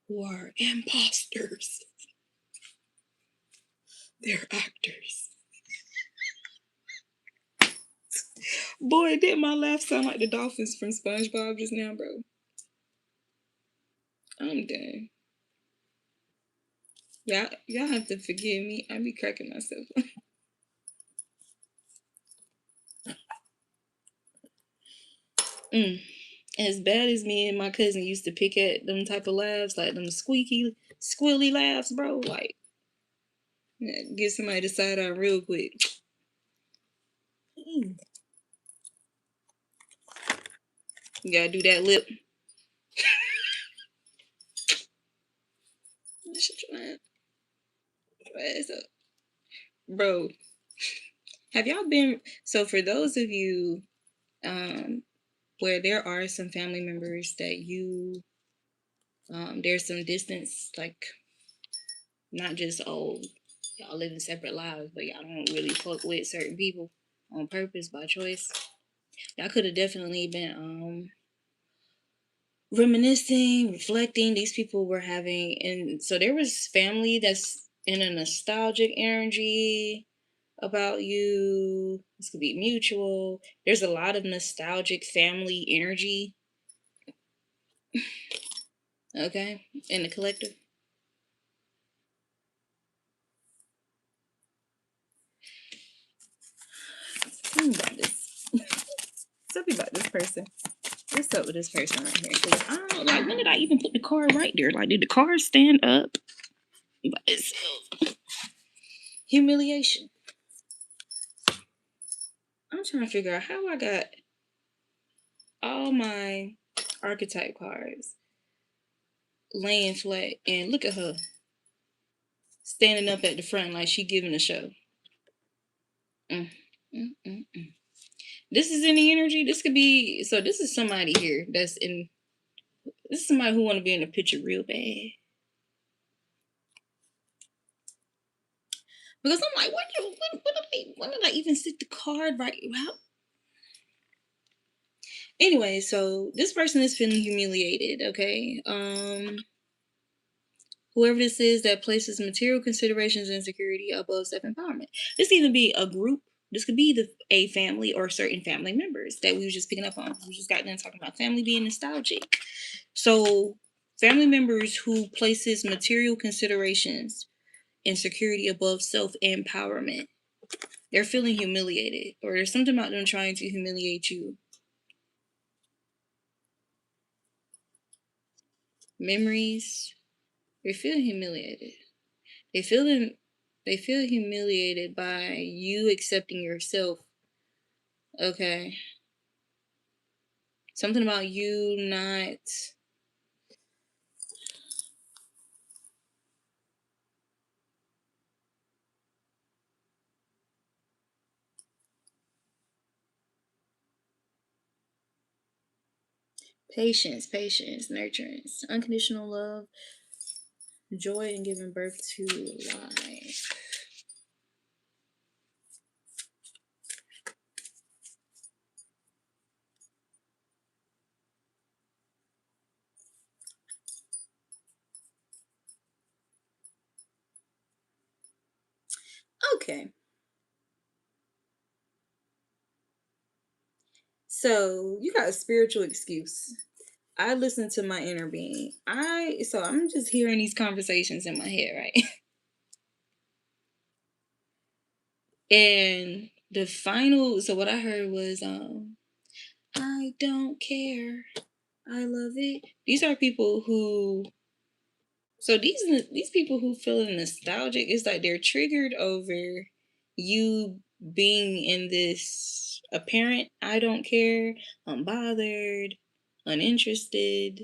who are imposters. They're actors. Boy, did my laugh sound like the dolphins from SpongeBob just now, bro? I'm done. Y'all have to forgive me. I be cracking myself. As bad as me and my cousin used to pick at them type of laughs, like them squeaky, squilly laughs, bro. Like, get somebody to side eye real quick. Mm. You gotta do that lip. Shut your ass up. Bro, have y'all been... So for those of you where there are some family members that you there's some distance, like not just y'all living separate lives, but y'all don't really fuck with certain people on purpose by choice. Y'all could have definitely been reminiscing, reflecting. These people were having, and so there was family that's in a nostalgic energy about you. This could be mutual. There's a lot of nostalgic family energy, okay, in the collective. Tell me about this. Tell me about this person. What's up with this person right here? Because I don't know, like, when did I even put the card right there? Like, did the card stand up by itself? Humiliation. I'm trying to figure out how I got all my archetype cards laying flat, and look at her standing up at the front like she giving a show. Mm, mm, mm, mm. This is in the energy. This could be, so this is somebody here that's in, this is somebody who want to be in the picture real bad. Because I'm like, when did I even sit the card right? How? Anyway, so this person is feeling humiliated, okay? Whoever this is that places material considerations and security above self-empowerment. This could even be a group. This could be a family or certain family members that we were just picking up on. We just got done talking about family being nostalgic. So family members who places material considerations and security above self-empowerment. They're feeling humiliated, or there's something about them trying to humiliate you. Memories. They feel humiliated. They feel they feel humiliated by you accepting yourself. Okay. Something about you not patience, nurturance, unconditional love, joy in giving birth to life. Okay. So you got a spiritual excuse. I listen to my inner being. So I'm just hearing these conversations in my head, right? And the final, so what I heard was I don't care. I love it. These are people who, so these people who feel nostalgic, it's like they're triggered over you being in this apparent I don't care, unbothered, uninterested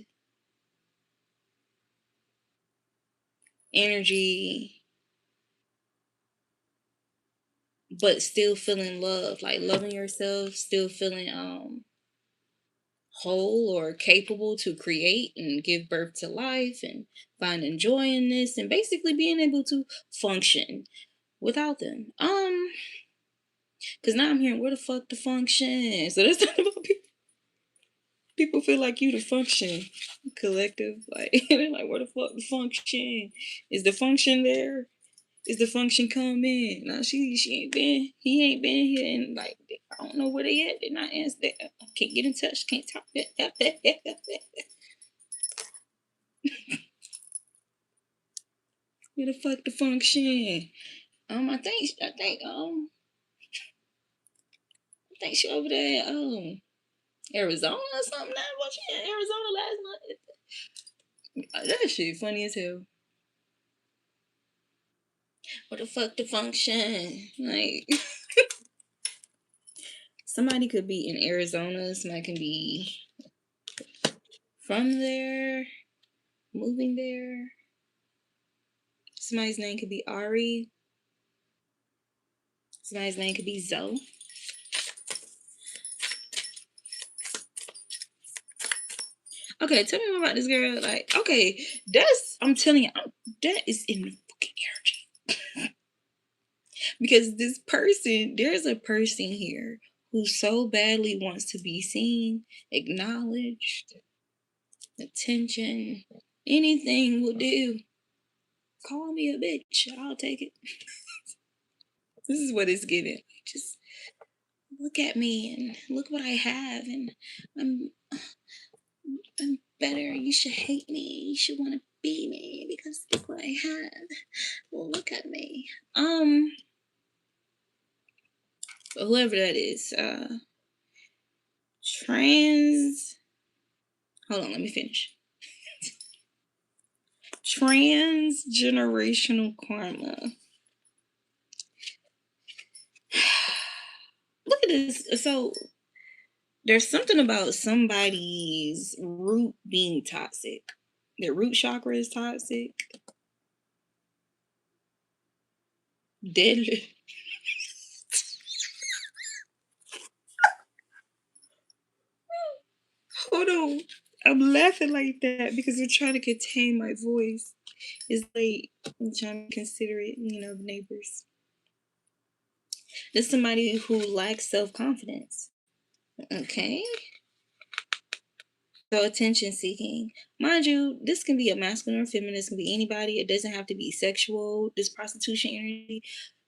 energy, but still feeling love, like loving yourself, still feeling whole or capable to create and give birth to life and finding joy in this and basically being able to function without them. Because now I'm hearing where the fuck the function. So that's not about people feel like you the function collective. Like they're like, where the fuck the function? Is the function there? Is the function coming? No, she ain't been. He ain't been here, and like I don't know where they at. They're not answering. Can't get in touch. Can't talk. Where the fuck the function? I think she over there. Arizona or something. Now, was she in Arizona last month? That shit funny as hell. What the fuck the function? Like somebody could be in Arizona, somebody can be from there, moving there. Somebody's name could be Ari. Somebody's name could be Zoe. Okay, tell me more about this girl. Like, okay, I'm telling you, that is in the fucking energy. Because there's a person here who so badly wants to be seen, acknowledged, attention, anything will do. Call me a bitch, I'll take it. This is what it's giving. Just look at me and look what I have, and I'm I'm better. You should hate me. You should want to be me because look what I have. Well, look at me. Whoever that is, trans. Hold on, let me finish. Transgenerational karma. Look at this. So there's something about somebody's root being toxic. Their root chakra is toxic. Deadly. Hold on. I'm laughing like that because I'm trying to contain my voice. It's late. I'm trying to consider it, the neighbors. There's somebody who lacks self-confidence. Okay. So attention seeking. Mind you, this can be a masculine or feminine, this can be anybody. It doesn't have to be sexual. This prostitution energy.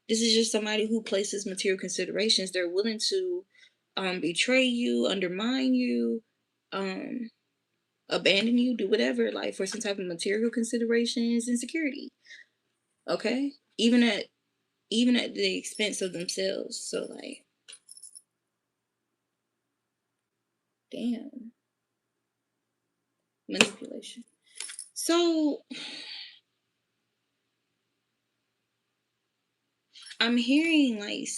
This is just somebody who places material considerations. They're willing to betray you, undermine you, abandon you, do whatever, like for some type of material considerations and security. Okay? Even at the expense of themselves. So like, damn. Manipulation. So I'm hearing like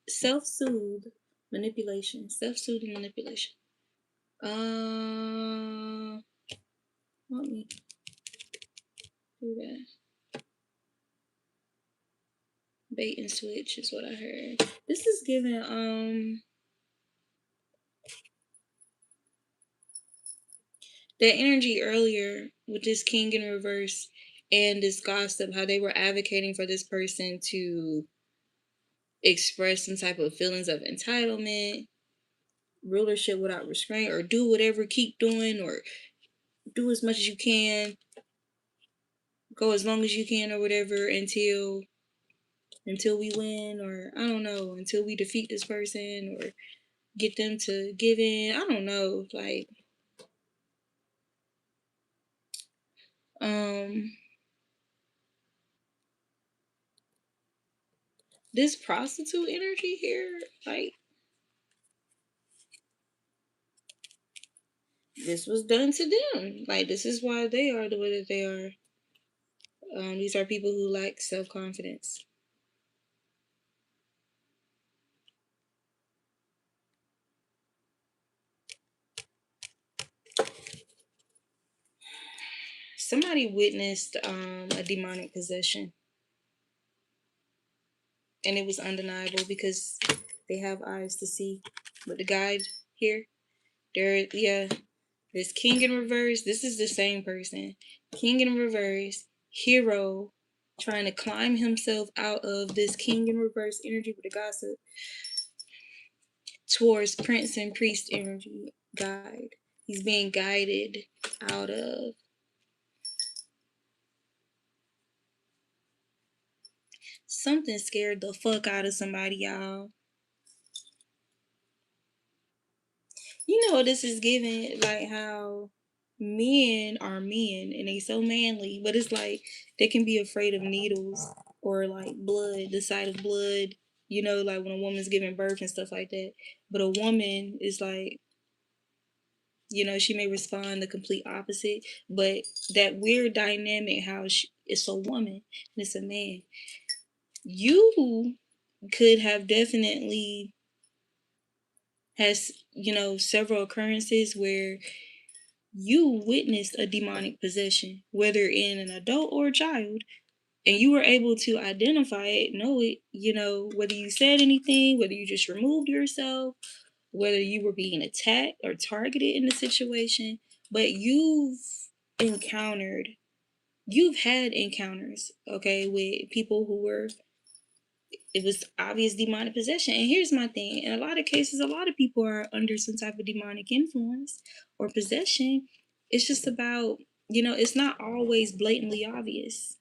self-soothe manipulation. Self-soothing manipulation. Let me do that. Bait and switch is what I heard. This is giving that energy earlier with this king in reverse and this gossip, how they were advocating for this person to express some type of feelings of entitlement, rulership without restraint, or do whatever, keep doing, or do as much as you can, go as long as you can, or whatever, until we win, or I don't know, until we defeat this person, or get them to give in. I don't know, like this prostitute energy here, like this was done to them. Like this is why they are the way that they are. These are people who lack self-confidence. Somebody witnessed a demonic possession, and it was undeniable because they have eyes to see. But the guide here, Yeah, this king in reverse. This is the same person. King in reverse, hero, trying to climb himself out of this king in reverse energy with the gossip towards prince and priest energy guide. He's being guided out of something scared the fuck out of somebody, y'all. You know what this is giving? Like how men are men and they so manly, but it's like they can be afraid of needles or like blood, the sight of blood, you know, like when a woman's giving birth and stuff like that. But a woman is like, you know, she may respond the complete opposite, but that weird dynamic, how it's a woman and it's a man. You could have definitely has, you know, several occurrences where you witnessed a demonic possession, whether in an adult or a child, and you were able to identify it, know it, you know, whether you said anything, whether you just removed yourself, whether you were being attacked or targeted in the situation, but encountered, you've had encounters, okay, with people who were, it was obvious demonic possession. And here's my thing: in a lot of cases, a lot of people are under some type of demonic influence or possession. It's just about, you know, it's not always blatantly obvious.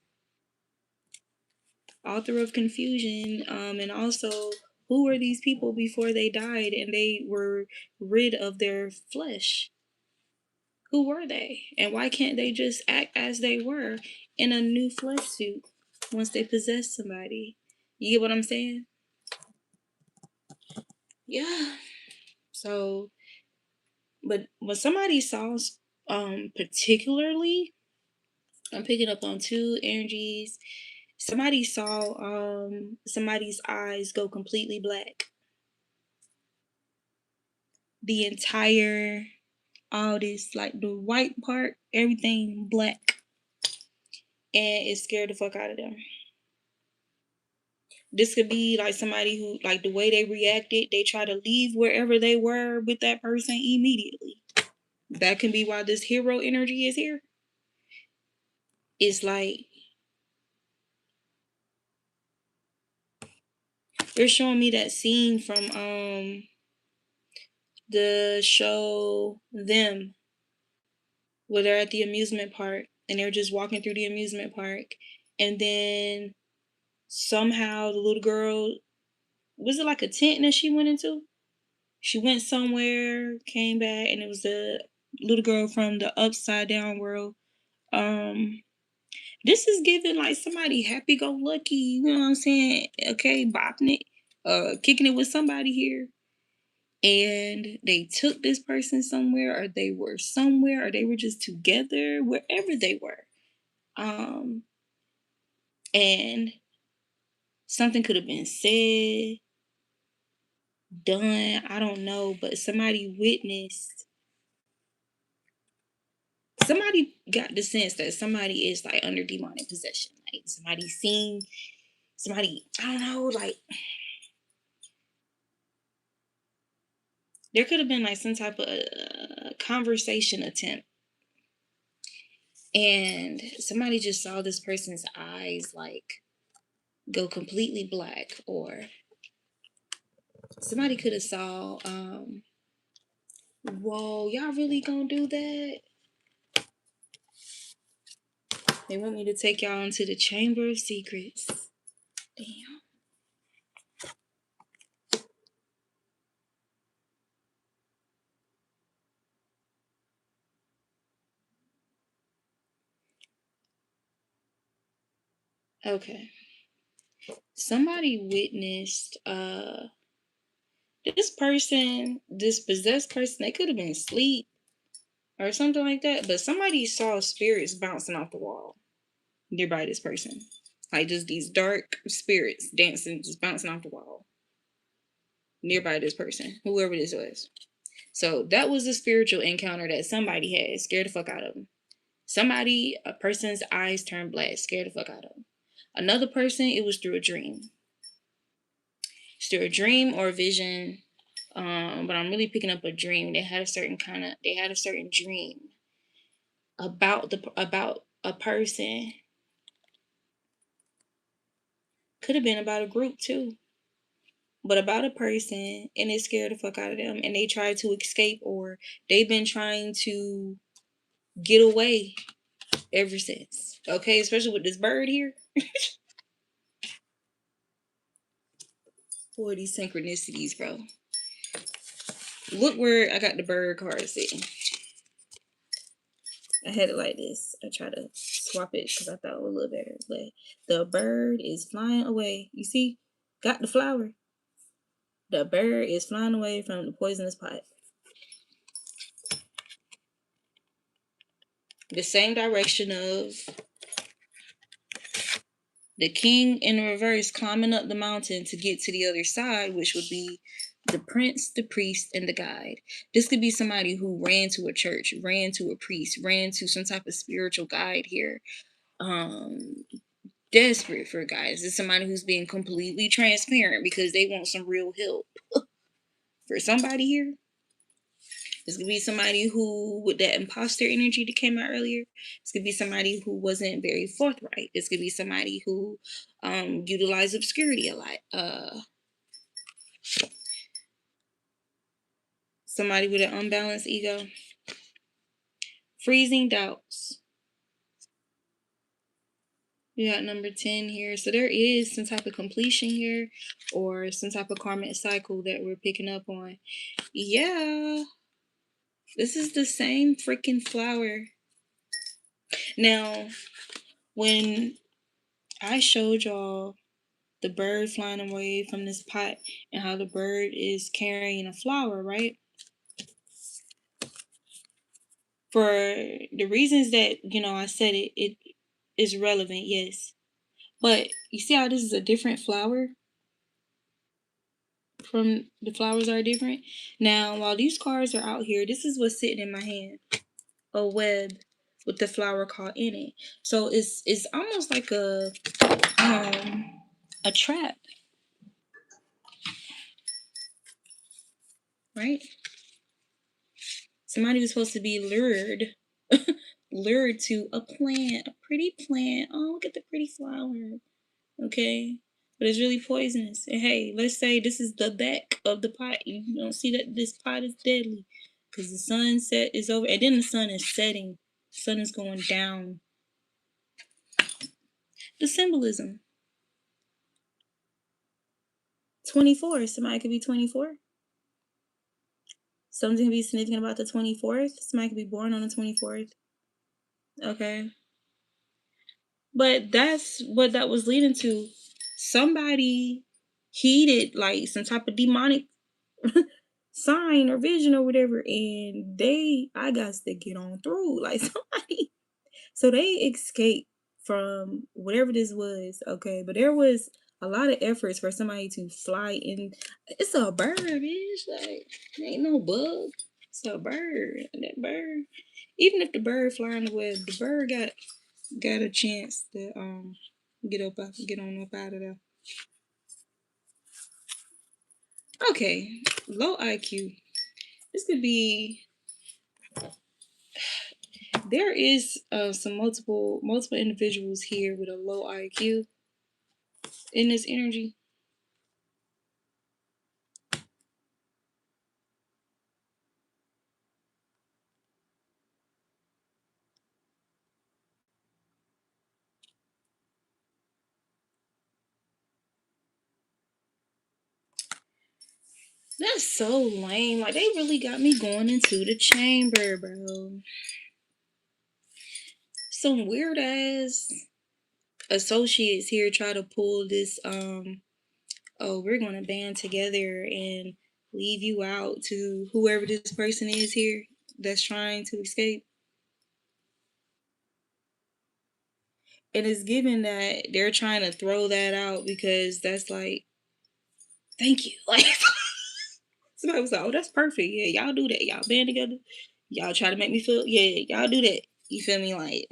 Author of confusion, and also who were these people before they died and they were rid of their flesh? Who were they? And why can't they just act as they were in a new flesh suit once they possess somebody? You get what I'm saying? Yeah. So, but what somebody saw, particularly, I'm picking up on two energies. Somebody saw somebody's eyes go completely black. The entire, all this, like the white part, everything black, and it scared the fuck out of them. This could be like somebody who, like the way they reacted, they try to leave wherever they were with that person immediately. That can be why this hero energy is here. It's like they're showing me that scene from the show Them, where they're at the amusement park and they're just walking through the amusement park, and then somehow the little girl, was it like a tent that she went into? She went somewhere, came back, and it was the little girl from the upside down world. This is giving like somebody happy go lucky, you know what I'm saying? Okay, bopping it, kicking it with somebody here. And they took this person somewhere, or they were somewhere, or they were just together, wherever they were. And something could have been said, done, I don't know, but somebody witnessed, somebody got the sense that somebody is like under demonic possession. Like somebody seen somebody, I don't know, like there could have been like some type of conversation attempt, and somebody just saw this person's eyes like go completely black, or somebody could have saw, whoa, y'all really gonna do that? They want me to take y'all into the Chamber of Secrets. Damn. Okay. Somebody witnessed this person, this possessed person, they could have been asleep or something like that, but somebody saw spirits bouncing off the wall nearby this person. Like just these dark spirits dancing, just bouncing off the wall nearby this person, whoever this was. So that was a spiritual encounter that somebody had, scared the fuck out of them. Somebody, a person's eyes turned black, scared the fuck out of them. Another person, it was through a dream. It's through a dream or a vision. But I'm really picking up a dream. They had a certain dream about a person. Could have been about a group too, but about a person, and it scared the fuck out of them, and they tried to escape, or they've been trying to get away ever since. Okay, especially with this bird here. Boy, these synchronicities, bro. Look where I got the bird card sitting. I had it like this. I tried to swap it because I thought it would look better. But the bird is flying away. You see? Got the flower. The bird is flying away from the poisonous pot. The same direction of the king in reverse climbing up the mountain to get to the other side, which would be the prince, the priest, and the guide. This could be somebody who ran to a church, ran to a priest, ran to some type of spiritual guide here. Desperate for guys. It's somebody who's being completely transparent because they want some real help. For somebody here, this could be somebody who, with that imposter energy that came out earlier, this could be somebody who wasn't very forthright. This could be somebody who utilized obscurity a lot. Somebody with an unbalanced ego. Freezing doubts. We got number 10 here. So there is some type of completion here or some type of karmic cycle that we're picking up on. Yeah. This is the same freaking flower. Now, when I showed y'all the bird flying away from this pot and how the bird is carrying a flower, right? For the reasons that, I said it is relevant, yes. But you see how this is a different flower? From the flowers are different. Now, while these cards are out here, this is what's sitting in my hand. A web with the flower caught in it. So it's almost like a trap. Right? Somebody was supposed to be lured lured to a plant, a pretty plant. Oh, look at the pretty flower. Okay? But it's really poisonous. And hey, let's say this is the back of the pot. You don't see that this pot is deadly. Because the sunset is over. And then the sun is setting. The sun is going down. The symbolism. 24. Somebody could be 24. Something can be significant about the 24th. Somebody could be born on the 24th. Okay. But that's what that was leading to. Somebody heeded like some type of demonic sign or vision or whatever, and I got to get on through. Like somebody. So they escaped from whatever this was, okay? But there was a lot of efforts for somebody to fly in. It's a bird, bitch. Like, ain't no bug. It's a bird. And that bird, even if the bird flying the web, the bird got a chance to get on up out of there. Okay, low IQ. This could be. There is some multiple individuals here with a low IQ in this energy. That's so lame. Like, they really got me going into the chamber, bro. Some weird ass associates here try to pull this, oh, we're gonna band together and leave you out to whoever this person is here that's trying to escape. And it's given that they're trying to throw that out because that's like, thank you. Like, somebody was like, oh, that's perfect. Yeah, y'all do that. Y'all band together. Y'all try to make me feel, yeah, y'all do that. You feel me? Like,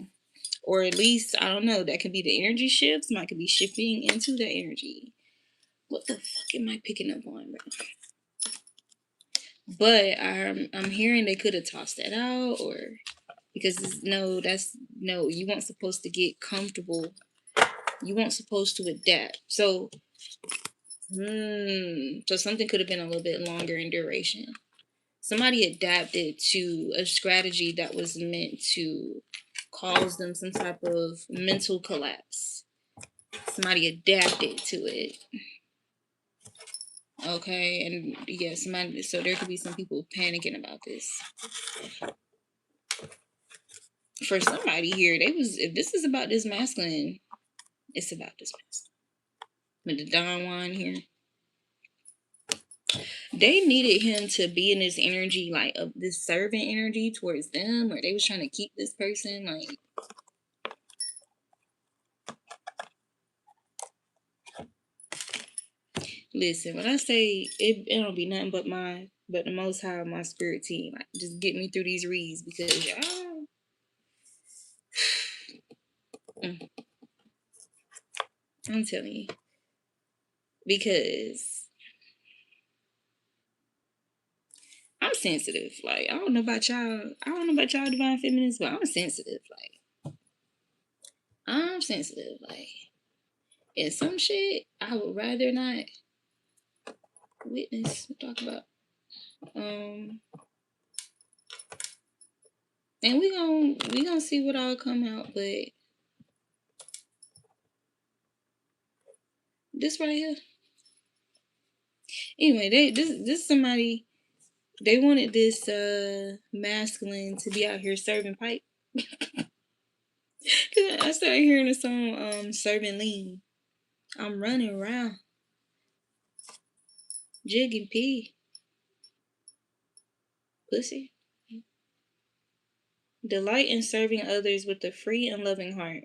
or at least, I don't know, that could be the energy shifts. Might could be shifting into that energy. What the fuck am I picking up on, bro? But I'm hearing they could have tossed that out, or because no, that's no. You weren't supposed to get comfortable. You weren't supposed to adapt. So, so something could have been a little bit longer in duration. Somebody adapted to a strategy that was meant to cause them some type of mental collapse. Somebody adapted to it. Okay, and yeah, somebody. So there could be some people panicking about this. For somebody here, they was if this is about this masculine, it's about this masculine. With the Don Juan here, they needed him to be in this energy, like of this servant energy towards them, where they was trying to keep this person like. Listen, when I say it don't be nothing but the Most High, my spirit team, like just get me through these reads because y'all. I'm telling you, because I'm sensitive. Like I don't know about y'all. I don't know about y'all divine feminists, but I'm sensitive. Like I'm sensitive. Like and some shit I would rather not witness or talk about. And we gonna see what all come out, but this right here. Anyway, this somebody they wanted this masculine to be out here serving pipe. I started hearing the song serving lean. I'm running around jigging pee pussy. Delight in serving others with a free and loving heart.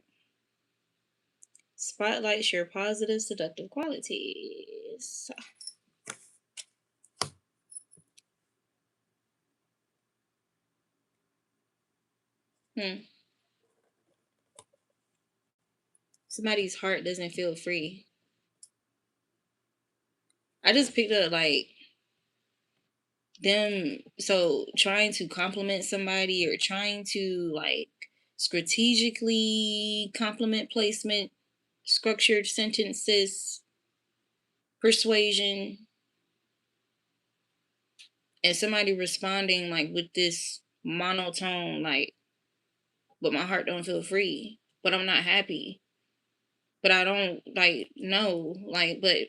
Spotlights your positive seductive qualities. Somebody's heart doesn't feel free. I just picked up like them, so trying to compliment somebody or trying to like strategically compliment placement, structured sentences, persuasion, and somebody responding like with this monotone like, but my heart don't feel free, but I'm not happy, but I don't like no like, but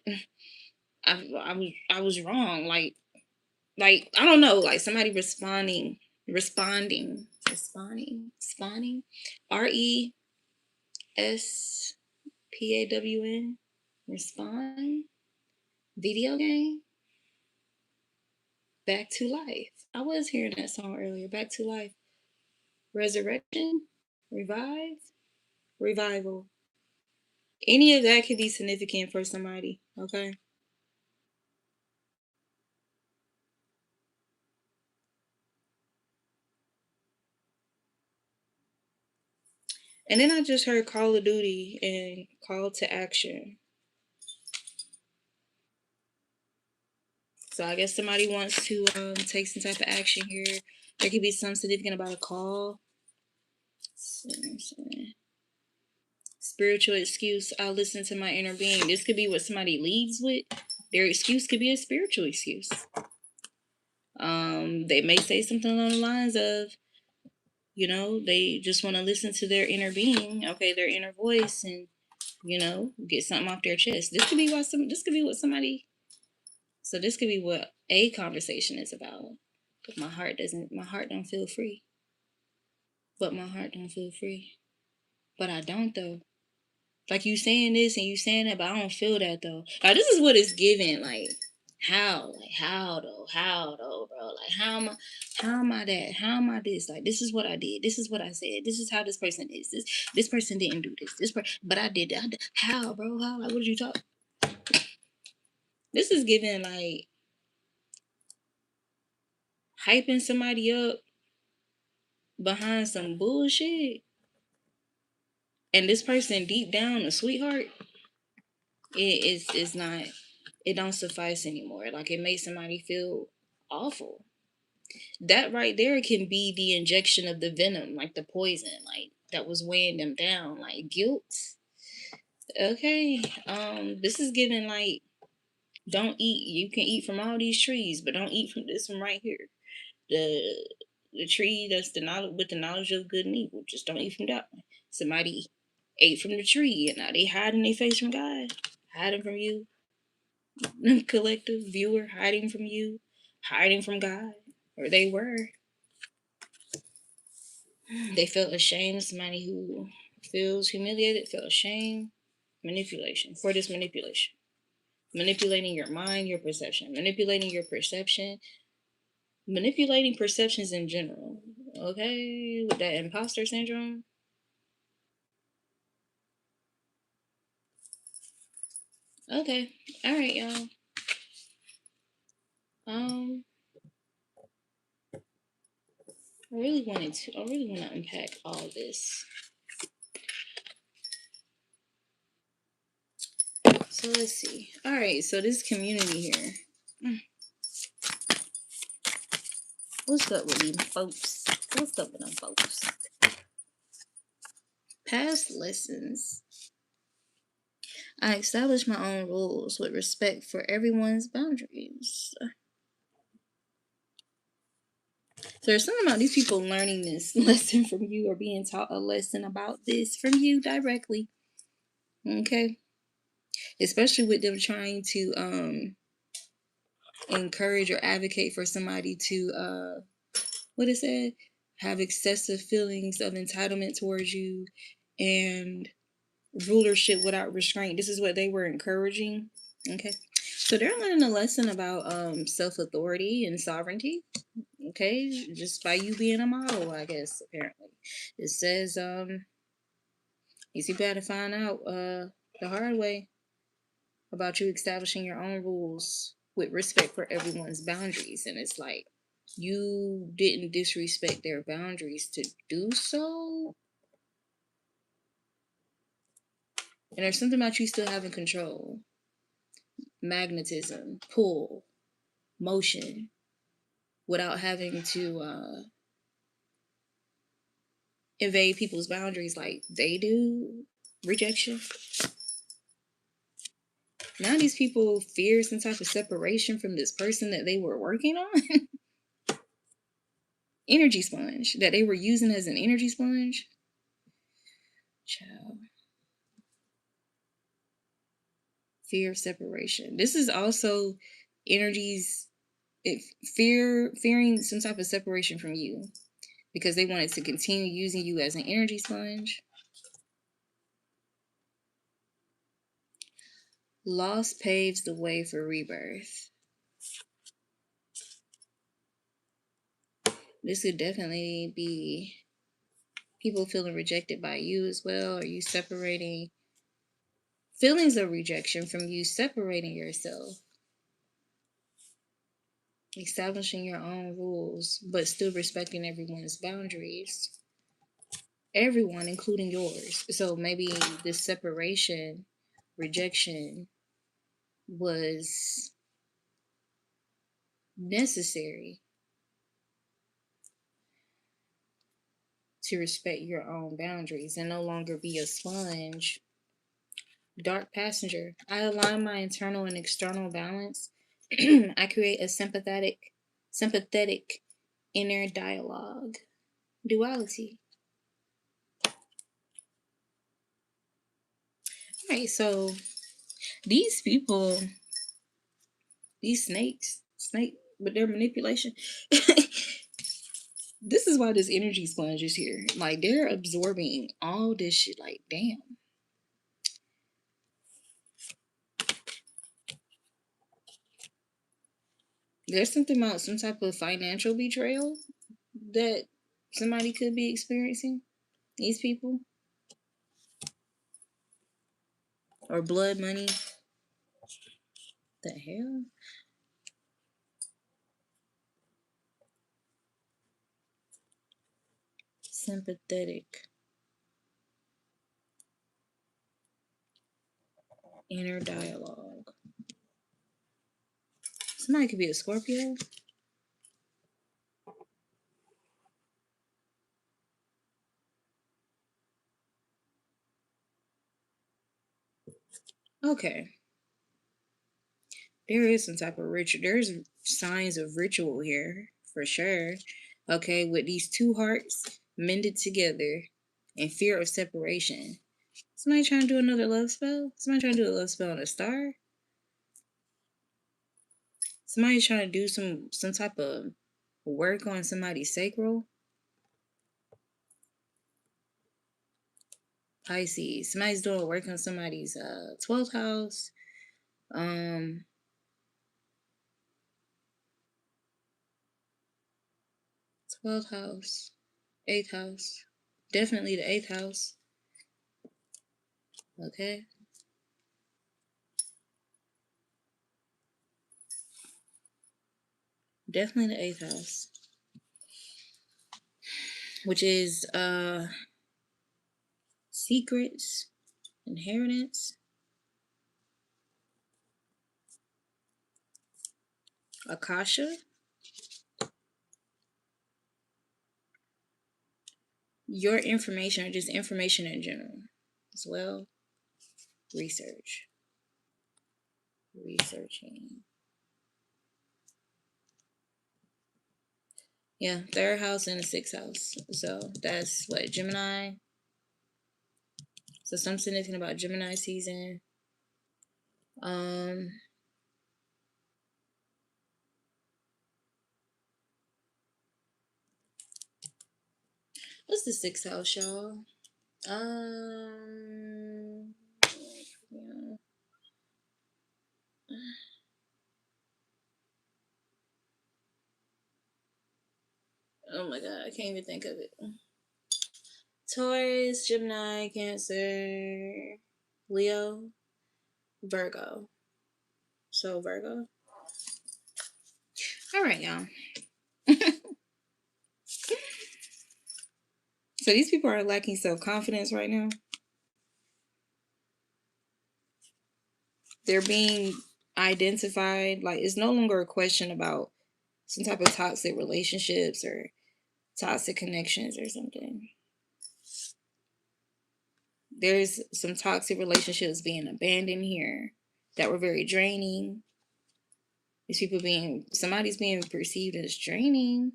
I was wrong, like I don't know, like somebody responding, RESPAWN, respond, video game, back to life. I was hearing that song earlier, back to life, resurrection, revive, revival. Any of that could be significant for somebody, okay? And then I just heard Call of Duty and Call to Action. So I guess somebody wants to take some type of action here. There could be something significant about a call. Spiritual excuse. I'll listen to my inner being. This could be what somebody leads with. Their excuse could be a spiritual excuse. They may say something along the lines of, they just want to listen to their inner being, okay, their inner voice, and get something off their chest. This could be this could be what somebody. So this could be what a conversation is about. But my heart don't feel free. But my heart don't feel free. But I don't though. Like you saying this and you saying that, but I don't feel that though. Like this is what it's giving. Like how? Like how though? How though, bro? Like how am I that? How am I this? Like this is what I did. This is what I said. This is how this person is. This person didn't do this. But I did that. How, bro? How? Like what did you talk? This is giving like hyping somebody up behind some bullshit. And this person deep down a sweetheart, it's not, it don't suffice anymore. Like it makes somebody feel awful. That right there can be the injection of the venom, like the poison, like that was weighing them down, like guilt. Okay, this is giving like, don't eat. You can eat from all these trees, but don't eat from this one right here. The tree that's the knowledge with the knowledge of good and evil. Just don't eat from that one. Somebody ate from the tree, and now they hiding their face from God, hiding from you. Collective viewer hiding from you, hiding from God, or they were. They felt ashamed. Somebody who feels humiliated felt ashamed. Manipulation. For this manipulation. Manipulating your mind, your perception. Manipulating your perception. Manipulating perceptions in general. Okay? With that imposter syndrome. Okay. Alright, y'all. Um, I really want to unpack all this. So let's see. Alright, so this community here. What's up with these folks? What's up with them folks? Past lessons. I established my own rules with respect for everyone's boundaries. So there's something about these people learning this lesson from you or being taught a lesson about this from you directly. Okay? Especially with them trying to encourage or advocate for somebody to what it said? Have excessive feelings of entitlement towards you and rulership without restraint. This is what they were encouraging. Okay. So they're learning a lesson about self-authority and sovereignty. Okay. Just by you being a model, I guess, apparently. It says you better find out the hard way about you establishing your own rules with respect for everyone's boundaries. And it's like you didn't disrespect their boundaries to do so. And there's something about you still having control. Magnetism, pull, motion, without having to invade people's boundaries like they do. Rejection. Now these people fear some type of separation from this person that they were working on. Energy sponge that they were using as an energy sponge. Child. Fear of separation. This is also energies, fearing some type of separation from you because they wanted to continue using you as an energy sponge. Loss paves the way for rebirth. This could definitely be people feeling rejected by you as well, or you separating. Feelings of rejection from you separating yourself. Establishing your own rules, but still respecting everyone's boundaries. Everyone, including yours. So maybe this separation, rejection was necessary to respect your own boundaries and no longer be a sponge. Dark passenger. I align my internal and external balance. I create a sympathetic inner dialogue. Duality. Alright, so these people, these snake with their manipulation. This is why this energy sponge is here. Like they're absorbing all this shit. Like, damn. There's something about some type of financial betrayal that somebody could be experiencing. These people. Or blood money. The hell? Sympathetic inner dialogue. Somebody could be a Scorpio. Okay. There is some type of ritual. There's signs of ritual here for sure. Okay, with these two hearts mended together and fear of separation. Somebody trying to do another love spell? Somebody trying to do a love spell on a star? Somebody trying to do some type of work on somebody's sacral? Pisces. Somebody's doing work on somebody's 12th house. Um 12th house. 8th house. Definitely the 8th house. Okay. Definitely the 8th house. Which is secrets, inheritance, akasha, your information or just information in general as well. Research. Researching. Yeah, 3rd house and the 6th house. So that's what, Gemini. So something significant about Gemini season. Um what's the 6th house, y'all? Yeah. Oh my god, I can't even think of it. Taurus, Gemini, Cancer, Leo, Virgo. So Virgo. All right, y'all. So these people are lacking self-confidence right now. They're being identified. Like, it's no longer a question about some type of toxic relationships or toxic connections or something. There's some toxic relationships being abandoned here that were very draining. These people somebody's being perceived as draining.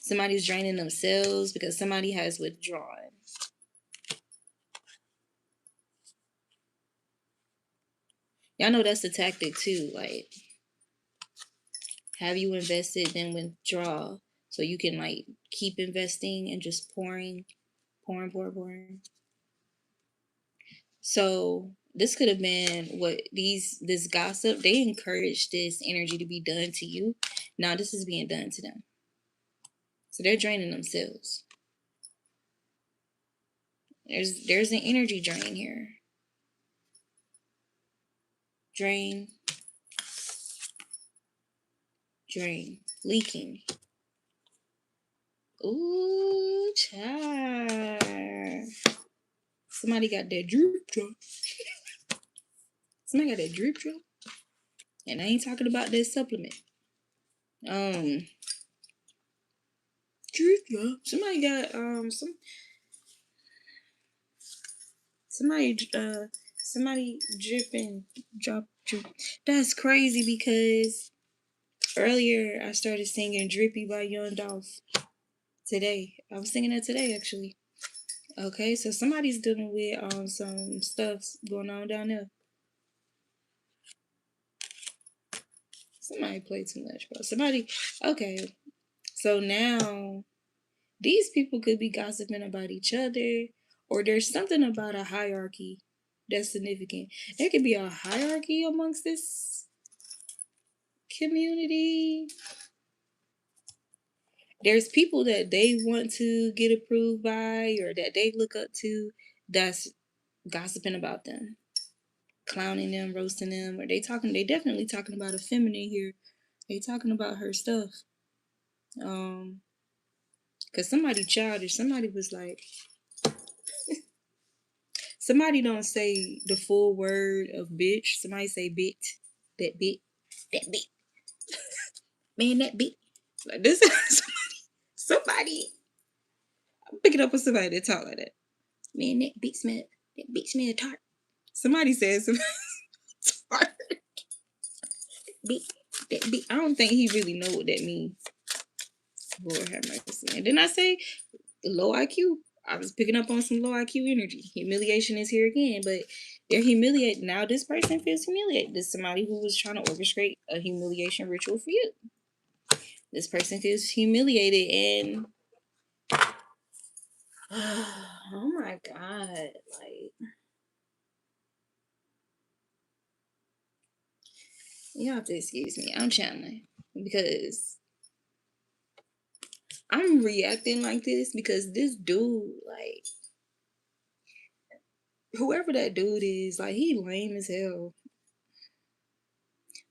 Somebody's draining themselves because somebody has withdrawn. Y'all know that's the tactic too. Like, have you invested, then withdraw so you can like keep investing and just pouring. So this could have been what this gossip, they encouraged this energy to be done to you. Now this is being done to them. So they're draining themselves. There's an energy drain here. Drain. Drain. Leaking. Ooh, child. Somebody got that drip drop. Somebody got that drip drop. And I ain't talking about that supplement. Drip drop. Somebody got somebody somebody dripping drop drip. That's crazy because earlier I started singing Drippy by Young Dolph. Today. I was singing it today actually. Okay, so somebody's dealing with some stuff going on down there. Somebody played too much, bro. Okay. So now these people could be gossiping about each other, or there's something about a hierarchy that's significant. There could be a hierarchy amongst this community. There's people that they want to get approved by or that they look up to that's gossiping about them, clowning them, roasting them, or they definitely talking about a feminine here. They talking about her stuff. Cause somebody childish, somebody was like, somebody don't say the full word of bitch. Somebody say bit, that bit, that bit, man, that bit. Like this, somebody, I'm picking up with somebody that talk like that. Man, that bitch me a tart. Somebody says tart. I don't think he really know what that means. Lord have mercy. And then I say low IQ. I was picking up on some low IQ energy. Humiliation is here again, but they're humiliated. Now this person feels humiliated. This is somebody who was trying to orchestrate a humiliation ritual for you. This person feels humiliated and oh my God. Like, you have to excuse me. I'm channeling because I'm reacting like this because this dude, like, whoever that dude is, like, he lame as hell.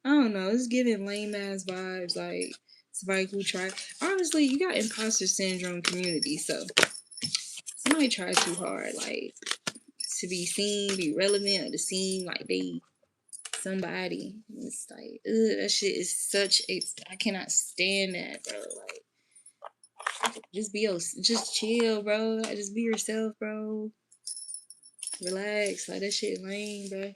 I don't know. It's giving lame ass vibes. Like, somebody who tried. Honestly, you got imposter syndrome community, so somebody tried too hard, like, to be seen, be relevant, or to seem like they somebody. It's like, ugh, that shit is such a. I cannot stand that, bro. Like, just chill, bro. Like, just be yourself, bro. Relax. Like, that shit lame, bro.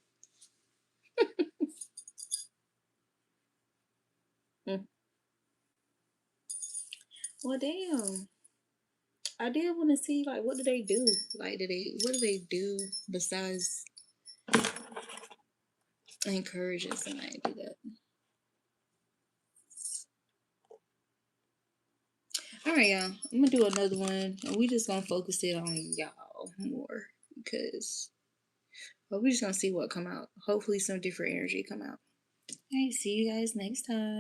Mm. Well, damn. I did want to see, like, what do they do? Like, what do they do besides encouraging somebody to do that? All right, y'all. I'm gonna do another one, and we just gonna focus it on y'all more because, well, we just gonna see what come out. Hopefully, some different energy come out. All right, see you guys next time.